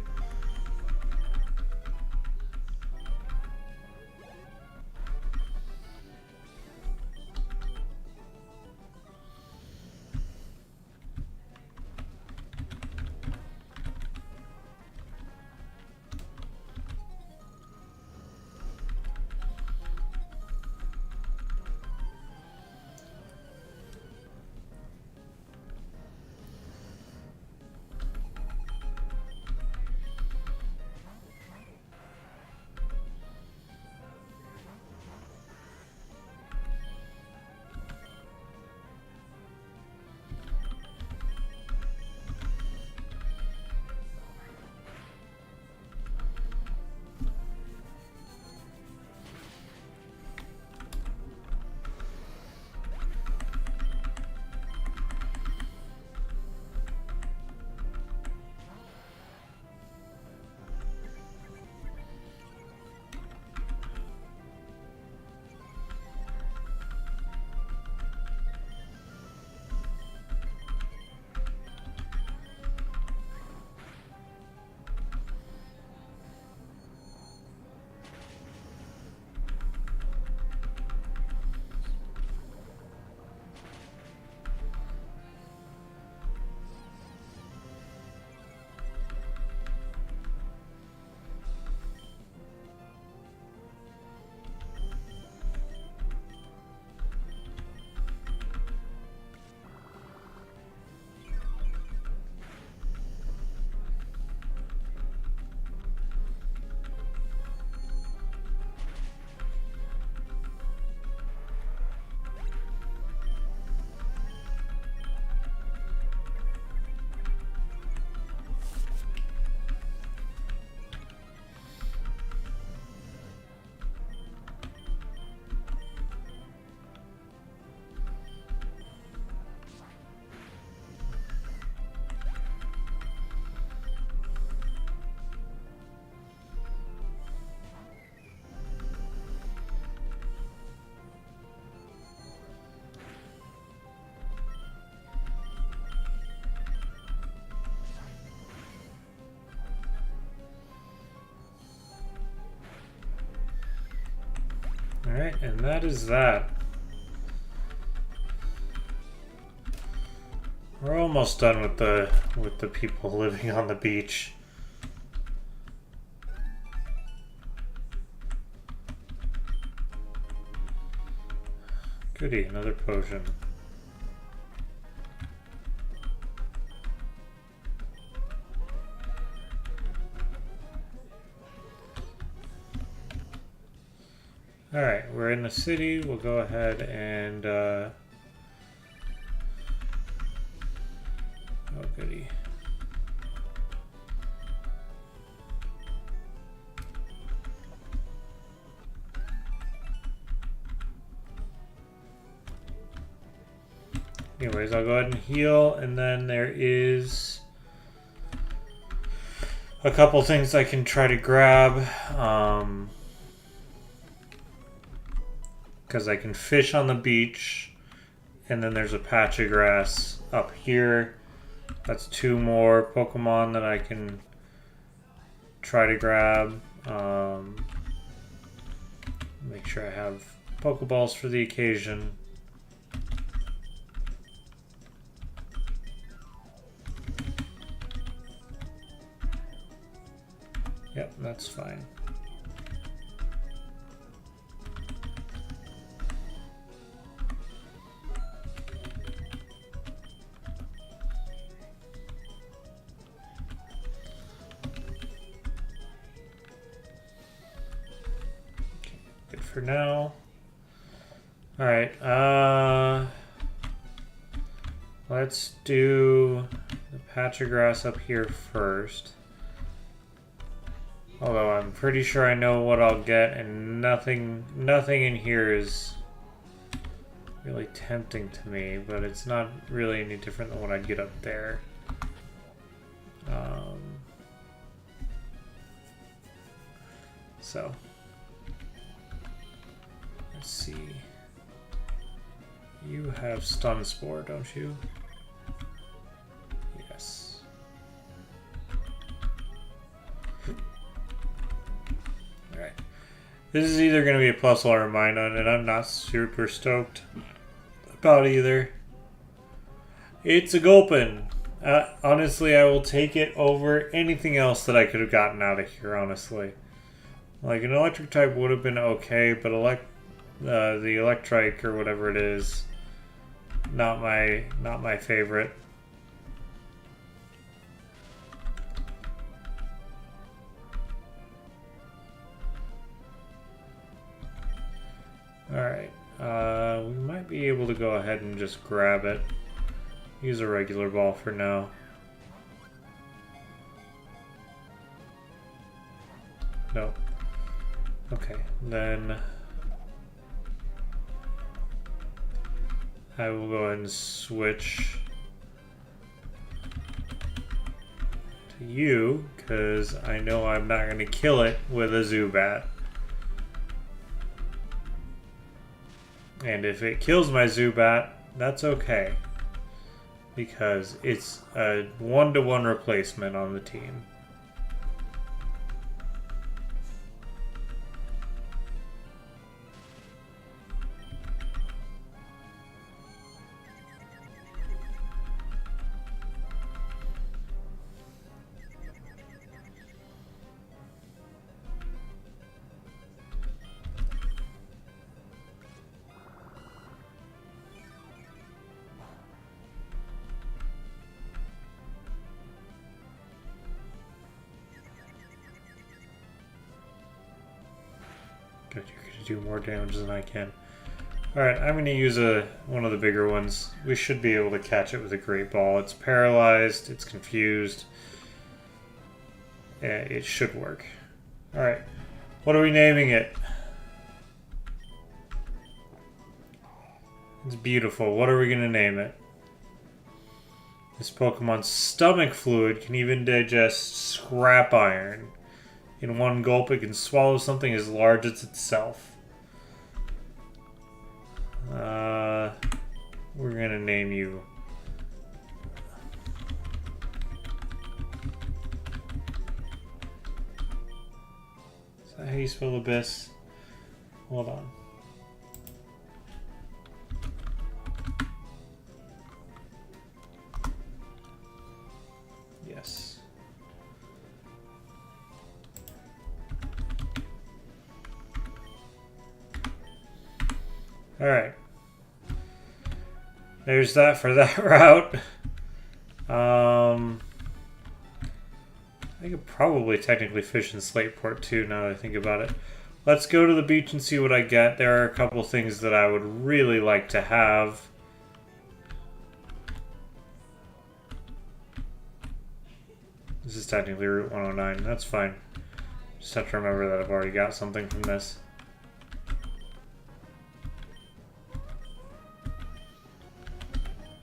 Alright, and that is that. We're almost done with the people living on the beach. Goody, another potion. Alright, we're in the city. We'll go ahead and oh goody. Anyways, I'll go ahead and heal, and then there is a couple things I can try to grab. Because I can fish on the beach, and then there's a patch of grass up here. That's two more Pokemon that I can try to grab. Make sure I have Pokeballs for the occasion. Yep, that's fine. Good for now. All right, let's do the patch of grass up here first. Although I'm pretty sure I know what I'll get, and nothing in here is really tempting to me, but it's not really any different than what I'd get up there. So, let's see. You have Stun Spore, don't you? Yes. Alright. This is either going to be a plus or a minus, and I'm not super stoked about either. It's a Gulpin. Honestly, I will take it over anything else that I could have gotten out of here, honestly. Like, an electric type would have been okay, but the electric or whatever it is, not my favorite. Alright, we might be able to go ahead and just grab it. Use a regular ball for now. Nope. Okay, then I will go ahead and switch to you, because I know I'm not going to kill it with a Zubat. And if it kills my Zubat, that's okay, because it's a 1-to-1 replacement on the team. Good, you're going to do more damage than I can. Alright, I'm going to use one of the bigger ones. We should be able to catch it with a Great Ball. It's paralyzed, it's confused. Yeah, it should work. Alright, what are we naming it? It's beautiful. What are we going to name it? This Pokemon's stomach fluid can even digest scrap iron. In one gulp, it can swallow something as large as itself. We're gonna name you. Is that how you spell abyss? Hold on. Yes. Alright. There's that for that route. I could probably technically fish in Slateport too, now that I think about it. Let's go to the beach and see what I get. There are a couple things that I would really like to have. This is technically Route 109. That's fine. Just have to remember that I've already got something from this.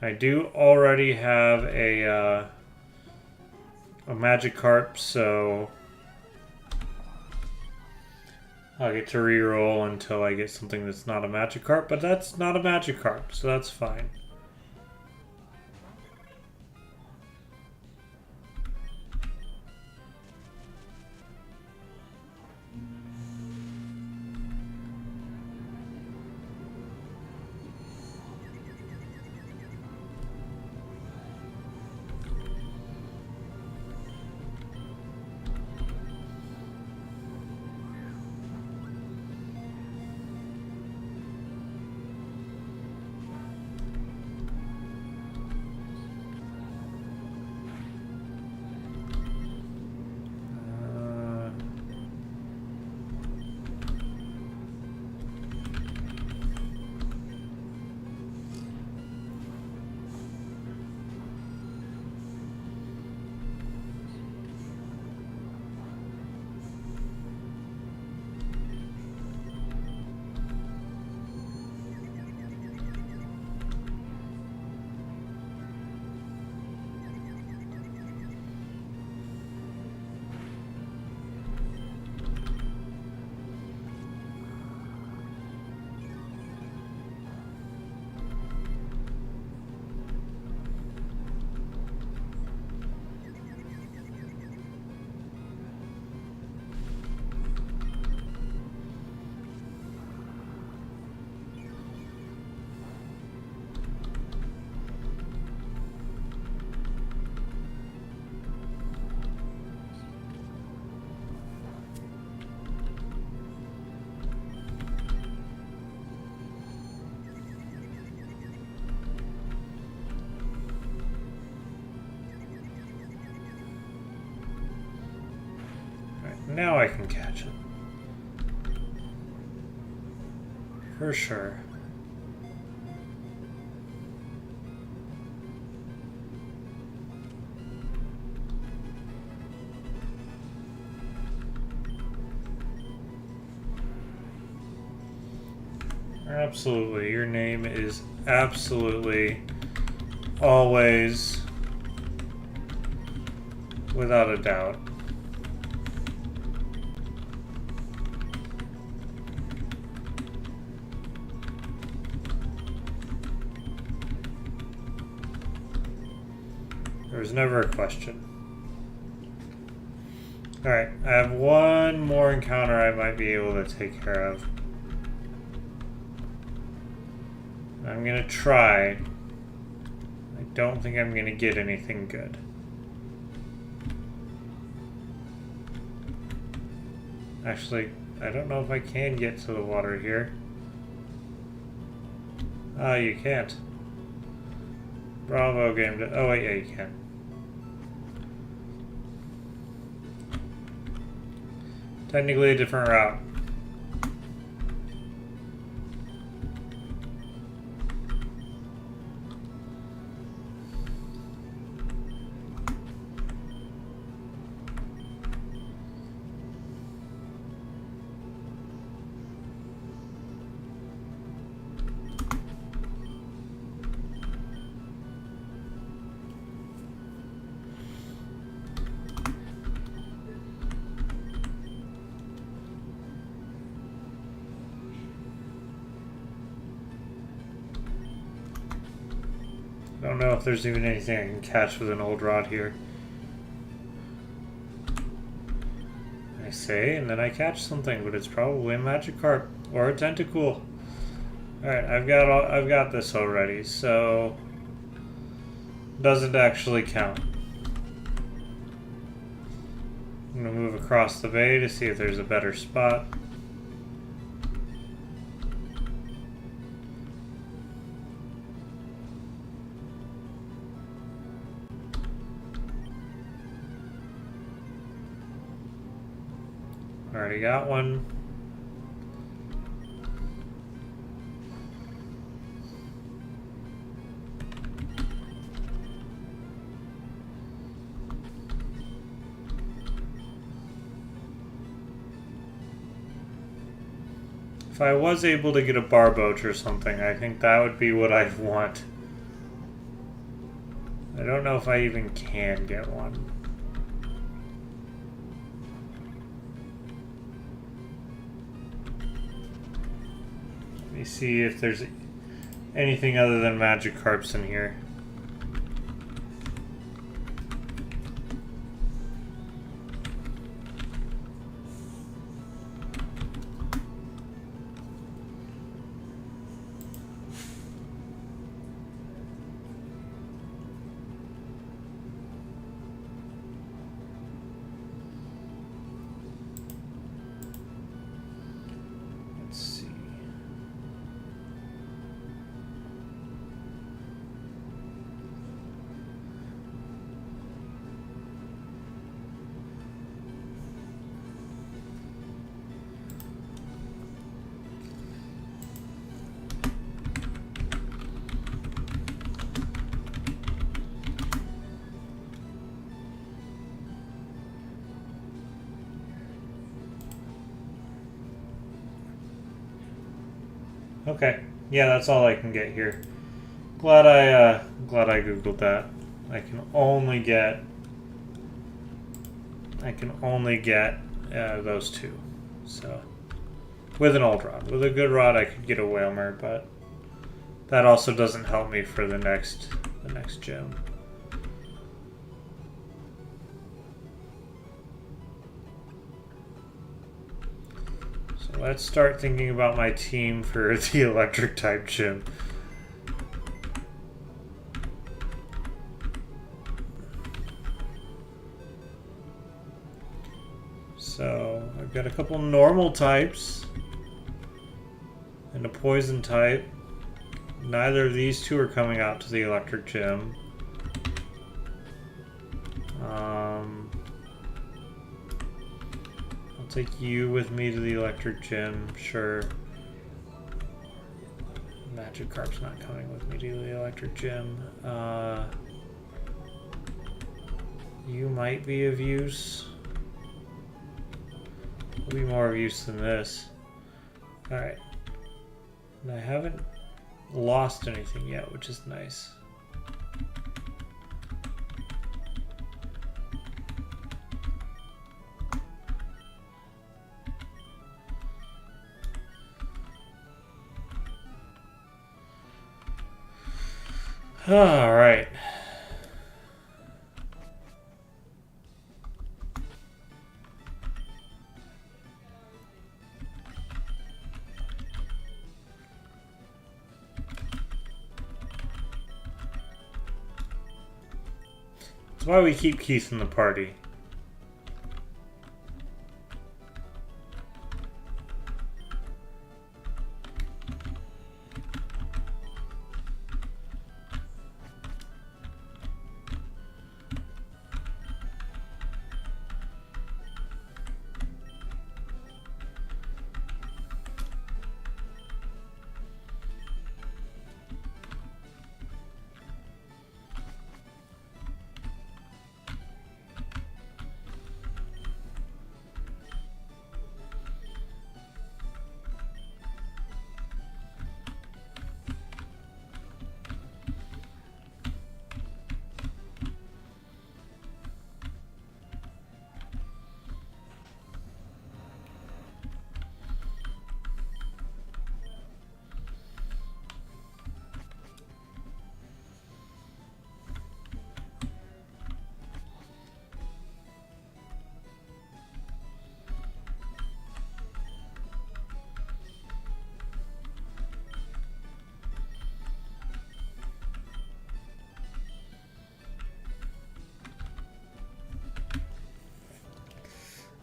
I do already have a Magikarp, so I'll get to reroll until I get something that's not a Magikarp, but that's not a Magikarp, so that's fine. now I can catch it. For sure. Absolutely. Your name is absolutely always without a doubt. There was never a question. Alright, I have one more encounter I might be able to take care of. I'm gonna try. I don't think I'm gonna get anything good. Actually, I don't know if I can get to the water here. Ah, you can't. Bravo game. Oh wait, yeah, you can. Technically a different route. I don't know if there's even anything I can catch with an old rod here. I say, and then I catch something, but it's probably a magic carp or a tentacool. All right, I've got this already, so doesn't actually count. I'm gonna move across the bay to see if there's a better spot. Already got one. If I was able to get a barboach or something, I think that would be what I'd want. I don't know if I even can get one. Let me see if there's anything other than magic carps in here. Okay, yeah, that's all I can get here. Glad I googled that. I can only get those two. So with an old rod, with a good rod, I could get a whalmer, but that also doesn't help me for the next gem. Let's start thinking about my team for the electric type gym. So I've got a couple normal types and a poison type. Neither of these two are coming out to the electric gym. I'll take you with me to the electric gym, sure. Magikarp's not coming with me to the electric gym. You might be of use. Will be more of use than this. Alright. And I haven't lost anything yet, which is nice. Alright. That's why we keep Keith in the party.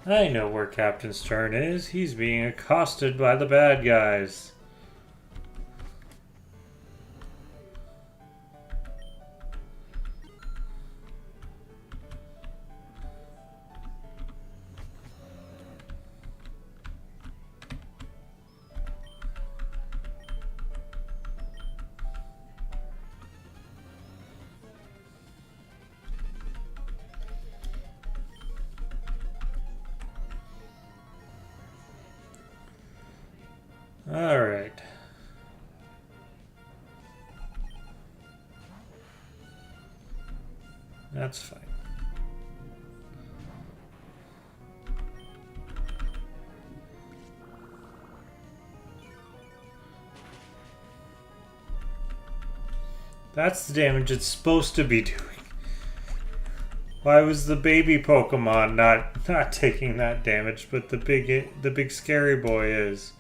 I know where Captain Stern is. He's being accosted by the bad guys. All right. That's fine. That's the damage it's supposed to be doing. Why was the baby Pokemon not taking that damage, but the big scary boy is?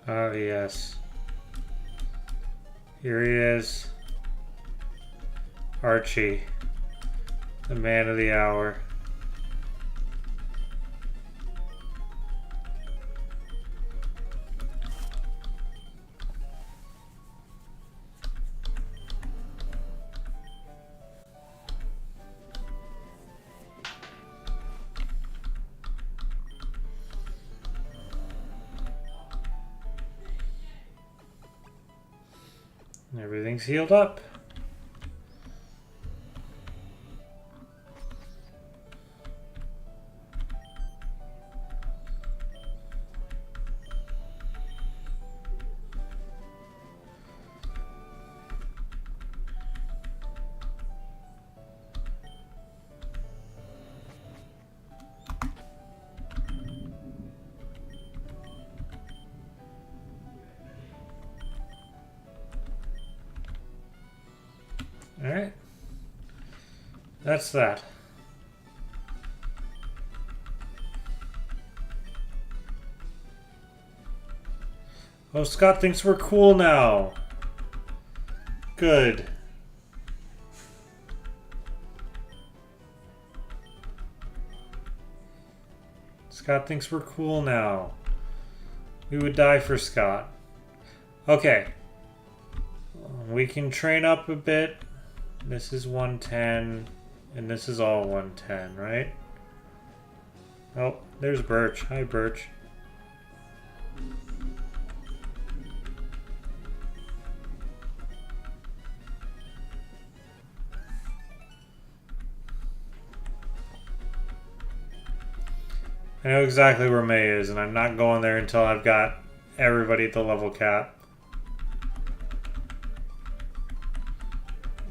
Oh, yes. Here he is. Archie. The man of the hour. Everything's healed up. Alright. That's that. Oh, Scott thinks we're cool now. Good. Scott thinks we're cool now. We would die for Scott. Okay. We can train up a bit. This is 110, and this is all 110, right? Oh, there's Birch. Hi, Birch. I know exactly where May is, and I'm not going there until I've got everybody at the level cap.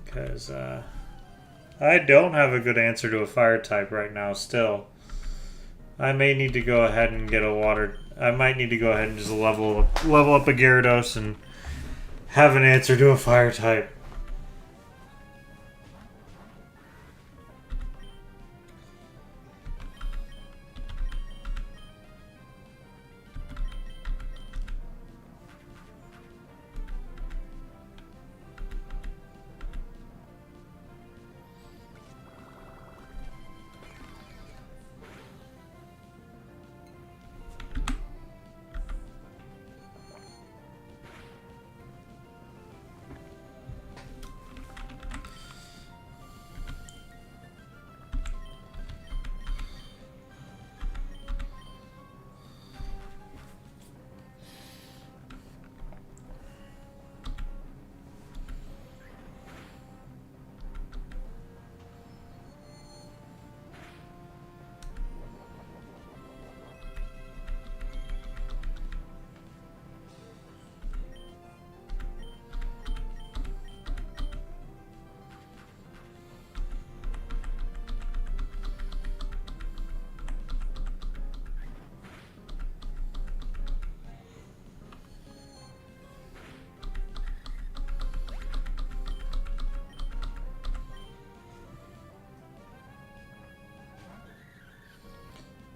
Because, I don't have a good answer to a fire type right now, still. I may need to go ahead and get a water... I might need to go ahead and just level up a Gyarados and have an answer to a fire type.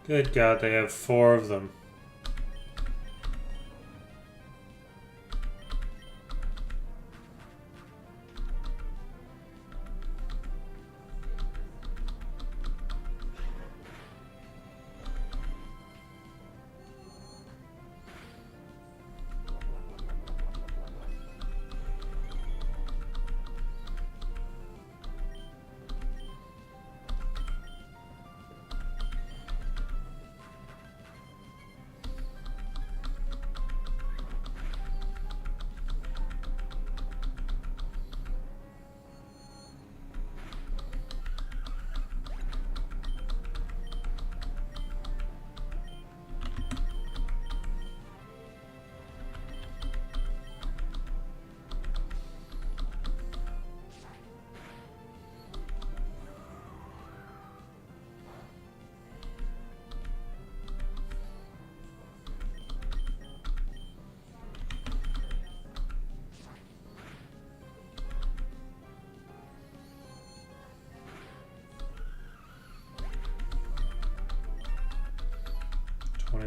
Good God, they have 4 of them.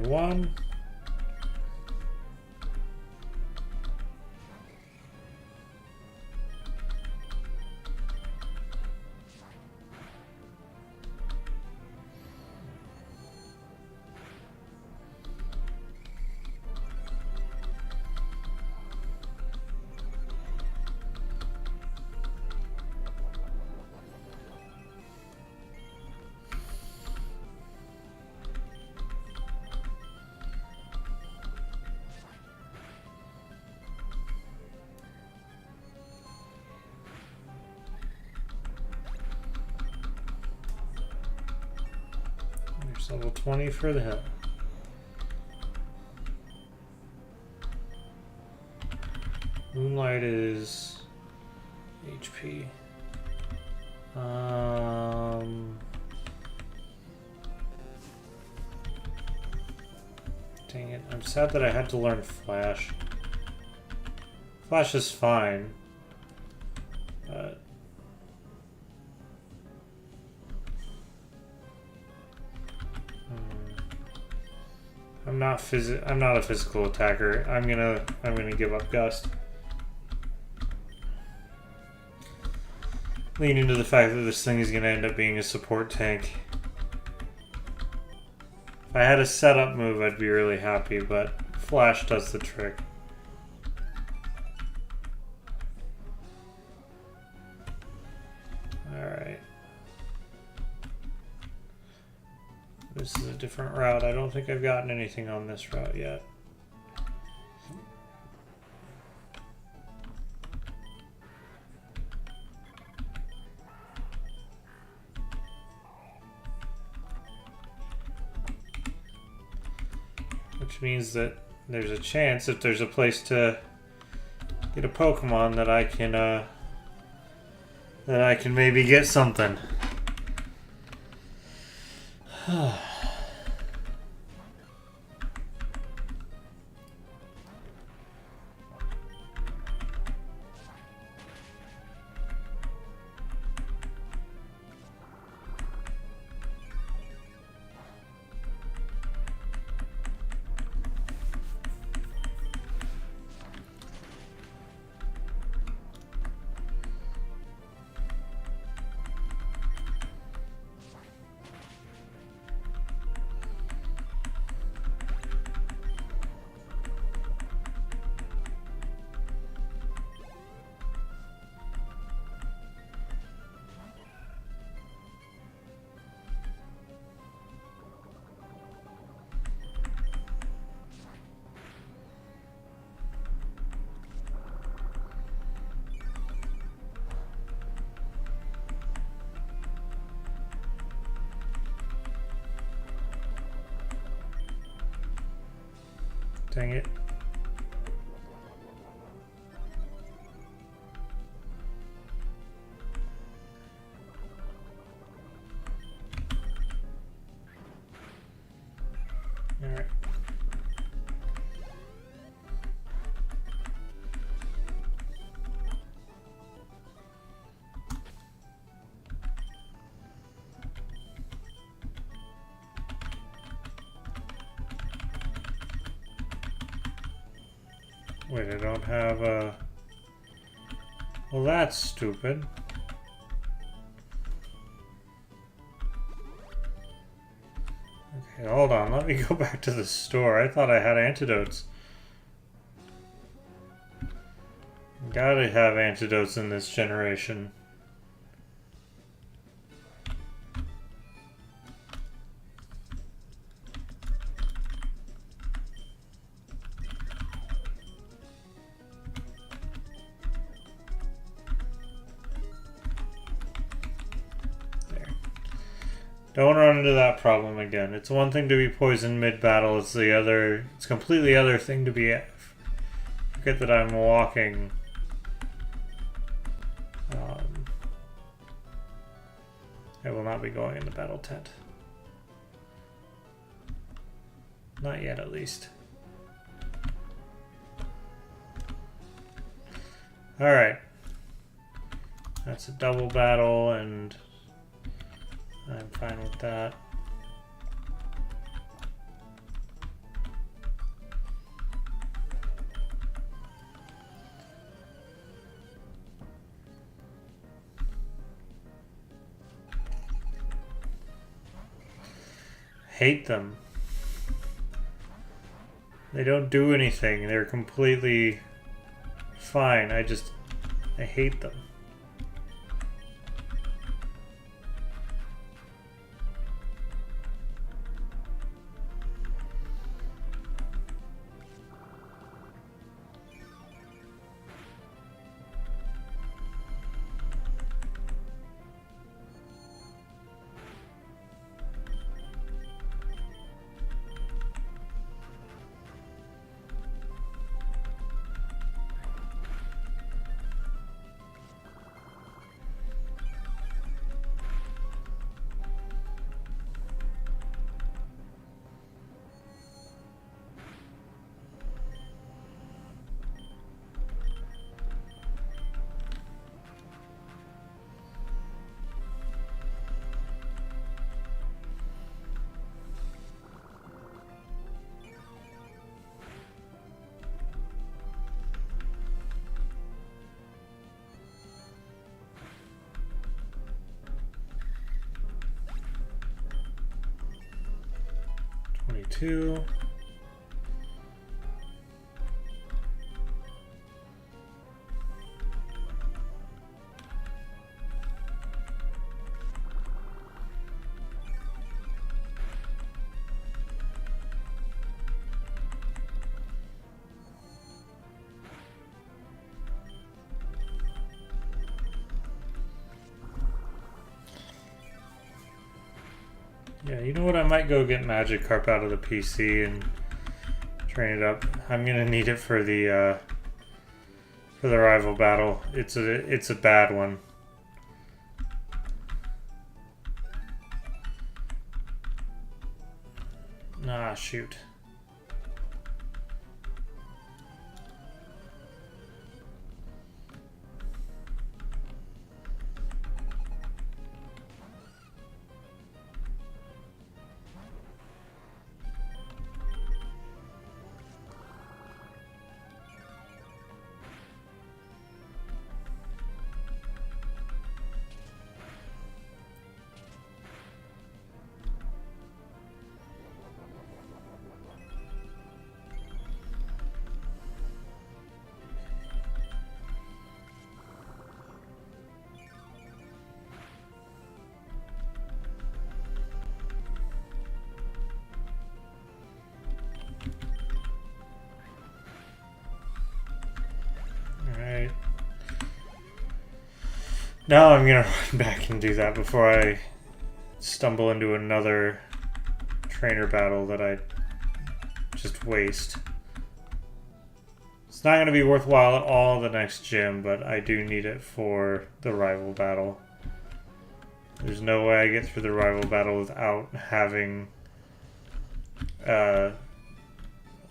One. level 20 for the hill. Moonlight is HP. Dang it. I'm sad that I had to learn Flash. Flash is fine. But I'm not a physical attacker. I'm gonna give up Gust. Lean into the fact that this thing is gonna end up being a support tank. If I had a setup move, I'd be really happy, but Flash does the trick. Alright. This is a different route. I don't think I've gotten anything on this route yet. Which means that there's a chance, if there's a place to get a Pokemon, that I can maybe get something. Dang it. All right. Wait, I don't have a... Well, that's stupid. Okay, hold on. Let me go back to the store. I thought I had antidotes. Gotta have antidotes in this generation. Don't run into that problem again. It's one thing to be poisoned mid-battle, it's the other... It's completely other thing to be... Forget that I'm walking. I will not be going in the battle tent. Not yet, at least. Alright. That's a double battle, and... I'm fine with that. Hate them. They don't do anything. They're completely fine. I hate them. 22. Yeah, you know what? I might go get Magikarp out of the PC and train it up. I'm gonna need it for the rival battle. It's a bad one. Ah, shoot. Alright. Now I'm gonna run back and do that before I stumble into another trainer battle that I just waste. It's not going to be worthwhile at all the next gym, but I do need it for the rival battle. There's no way I get through the rival battle without having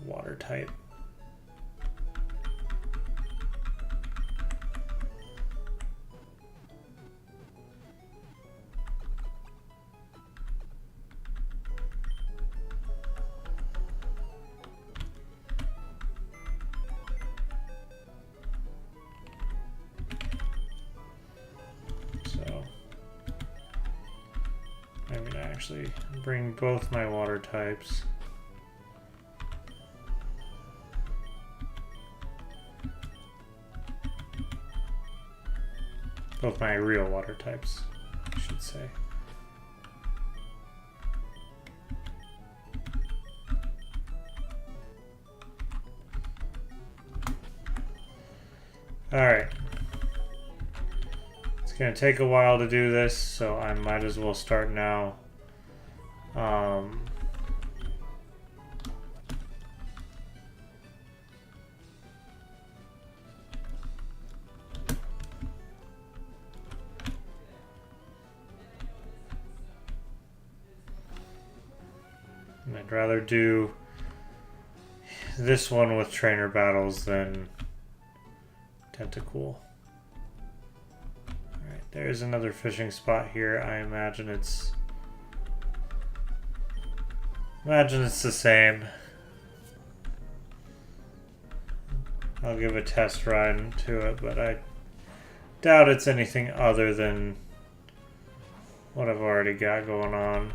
water type. I'm going to actually bring both my water types. Both my real water types, I should say. Alright. It's going to take a while to do this, so I might as well start now. I'd rather do this one with trainer battles than Tentacool. Alright, there's another fishing spot here. I imagine it's the same. I'll give a test ride to it, but I doubt it's anything other than what I've already got going on.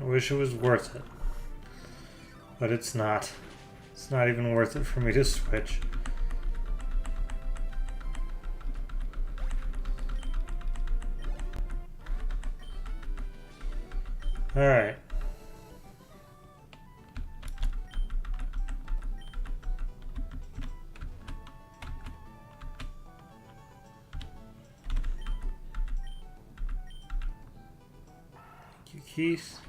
I wish it was worth it. But it's not. It's not even worth it for me to switch. Alright. Thank you, Keith.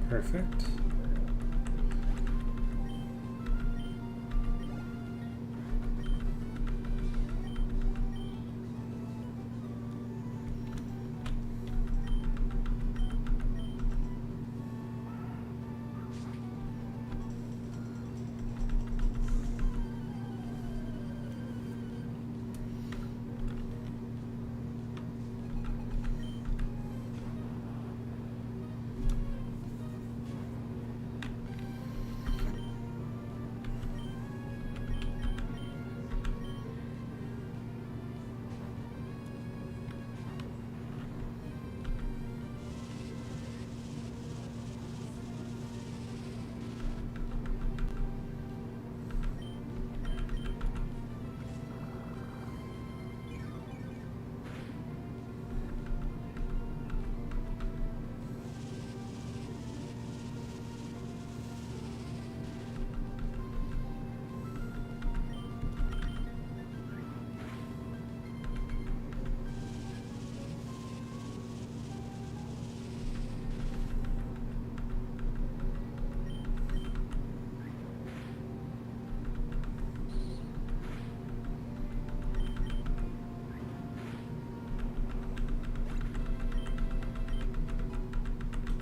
Perfect.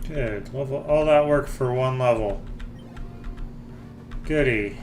Good. Level all that work for one level. Goody.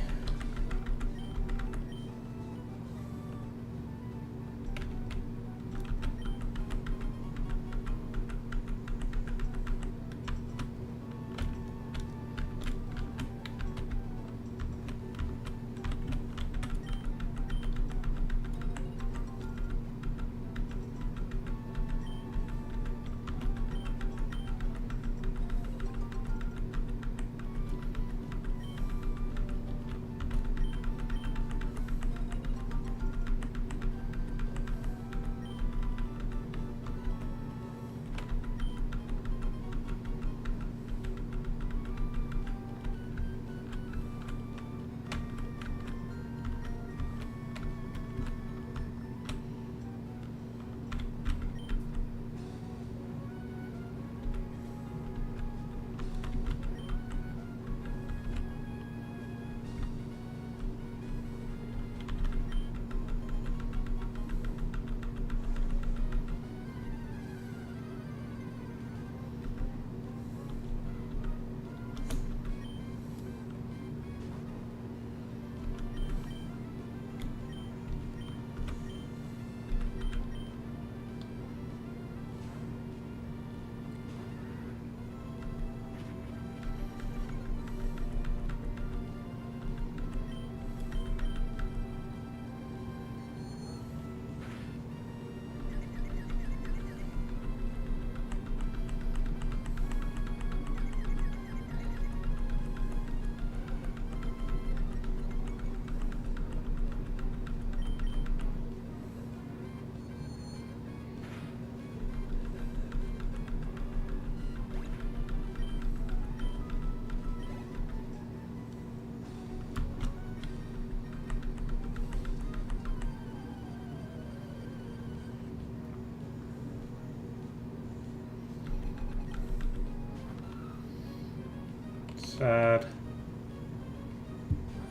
sad.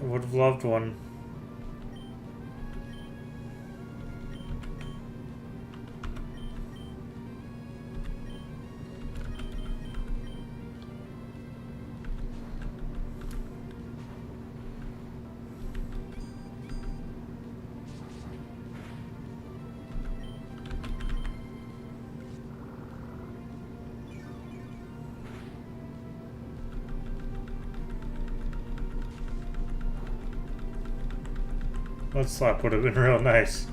I would have loved one. That slap would have been real nice.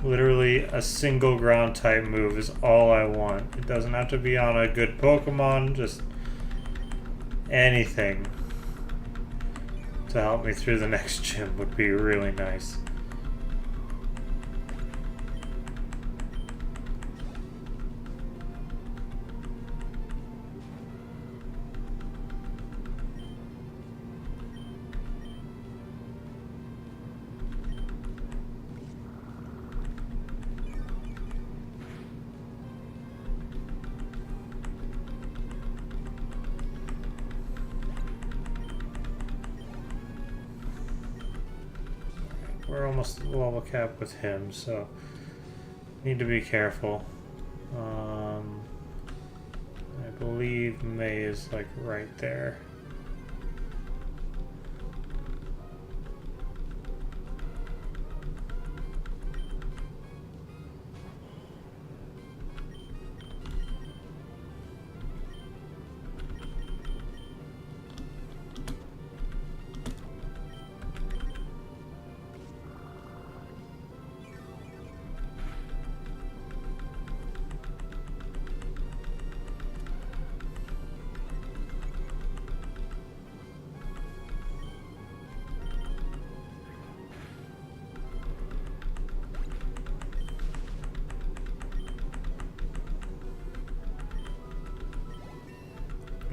Literally a single ground type move is all I want. It doesn't have to be on a good Pokemon, just anything to help me through the next gym would be really nice. We're almost at the level cap with him, so need to be careful. I believe May is like right there.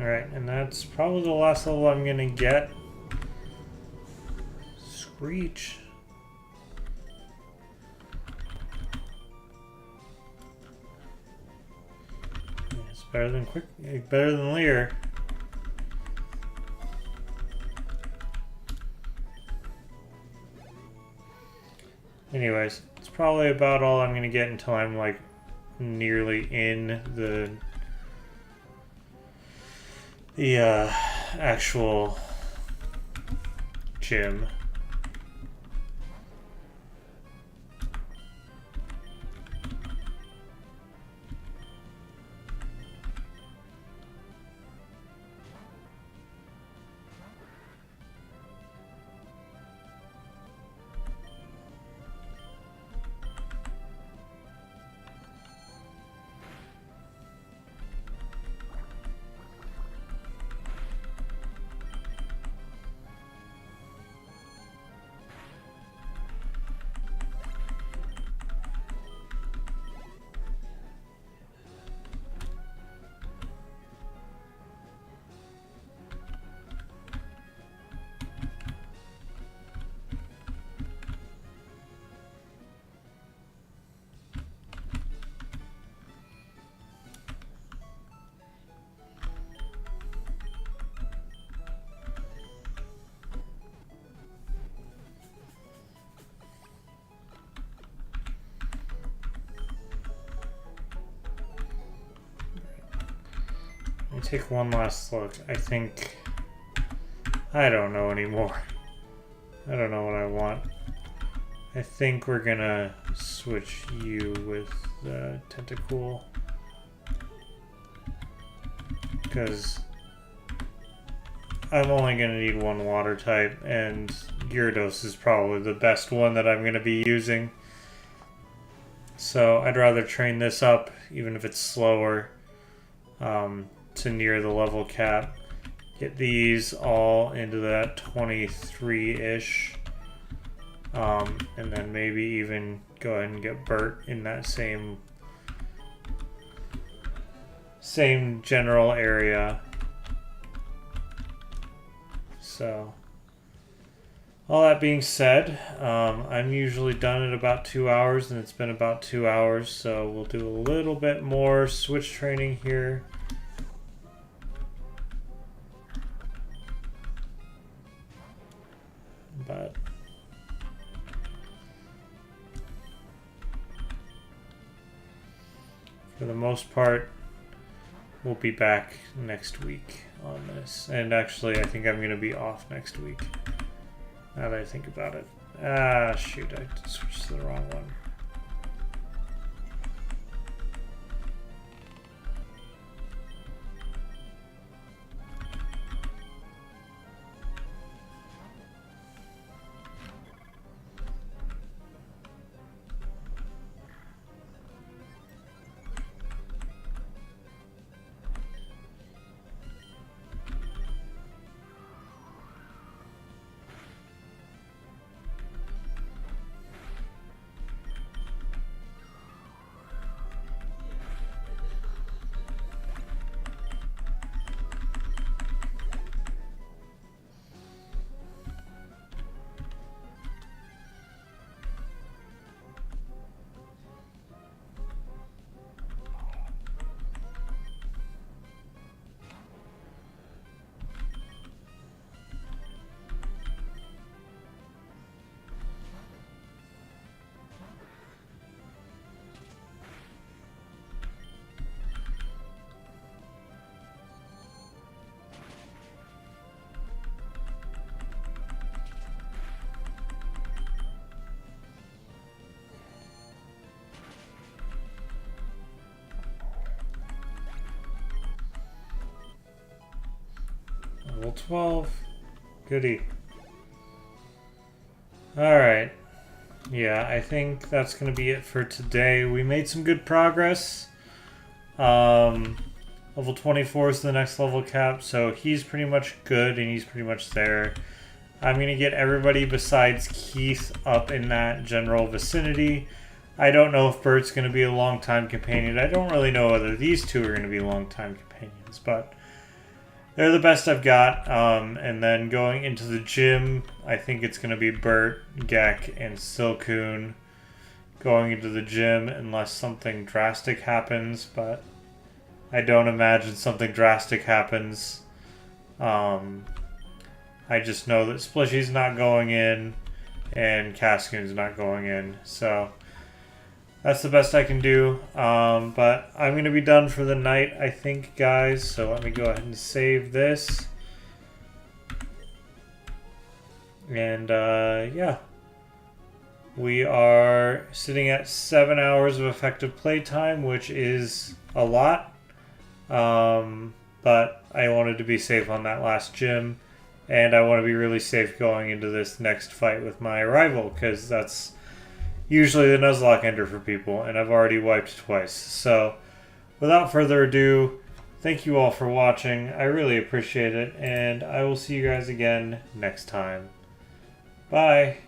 Alright, and that's probably the last level I'm gonna get. Screech. It's better than better than Leer. Anyways, it's probably about all I'm gonna get until I'm like nearly in the actual gym. Let me take one last look. I think... I don't know anymore. I don't know what I want. I think we're gonna switch you with Tentacool. Because I'm only gonna need one water type, and Gyarados is probably the best one that I'm gonna be using. So I'd rather train this up, even if it's slower, to near the level cap. Get these all into that 23-ish. And then maybe even go ahead and get Bert in that same general area. So All that being said, I'm usually done in about 2 hours, and it's been about 2 hours, so we'll do a little bit more switch training here. But for the most part, we'll be back next week on this. And actually, I think I'm going to be off next week, now that I think about it. Ah, shoot, I switched to the wrong one. Level 12. Goody. Alright. Yeah, I think that's going to be it for today. We made some good progress. Level 24 is the next level cap, so he's pretty much good and he's pretty much there. I'm going to get everybody besides Keith up in that general vicinity. I don't know if Bert's going to be a long-time companion. I don't really know whether these two are going to be long-time companions, but they're the best I've got. And then going into the gym, I think it's going to be Bert, Gek, and Silcoon going into the gym unless something drastic happens, but I don't imagine something drastic happens. I just know that Splishy's not going in and Cascoon's not going in, so that's the best I can do. But I'm going to be done for the night, I think, guys. So let me go ahead and save this. And, yeah. We are sitting at 7 hours of effective playtime, which is a lot. But I wanted to be safe on that last gym. And I want to be really safe going into this next fight with my rival, because that's usually the Nuzlocke ender for people, and I've already wiped twice. So, without further ado, thank you all for watching. I really appreciate it, and I will see you guys again next time. Bye!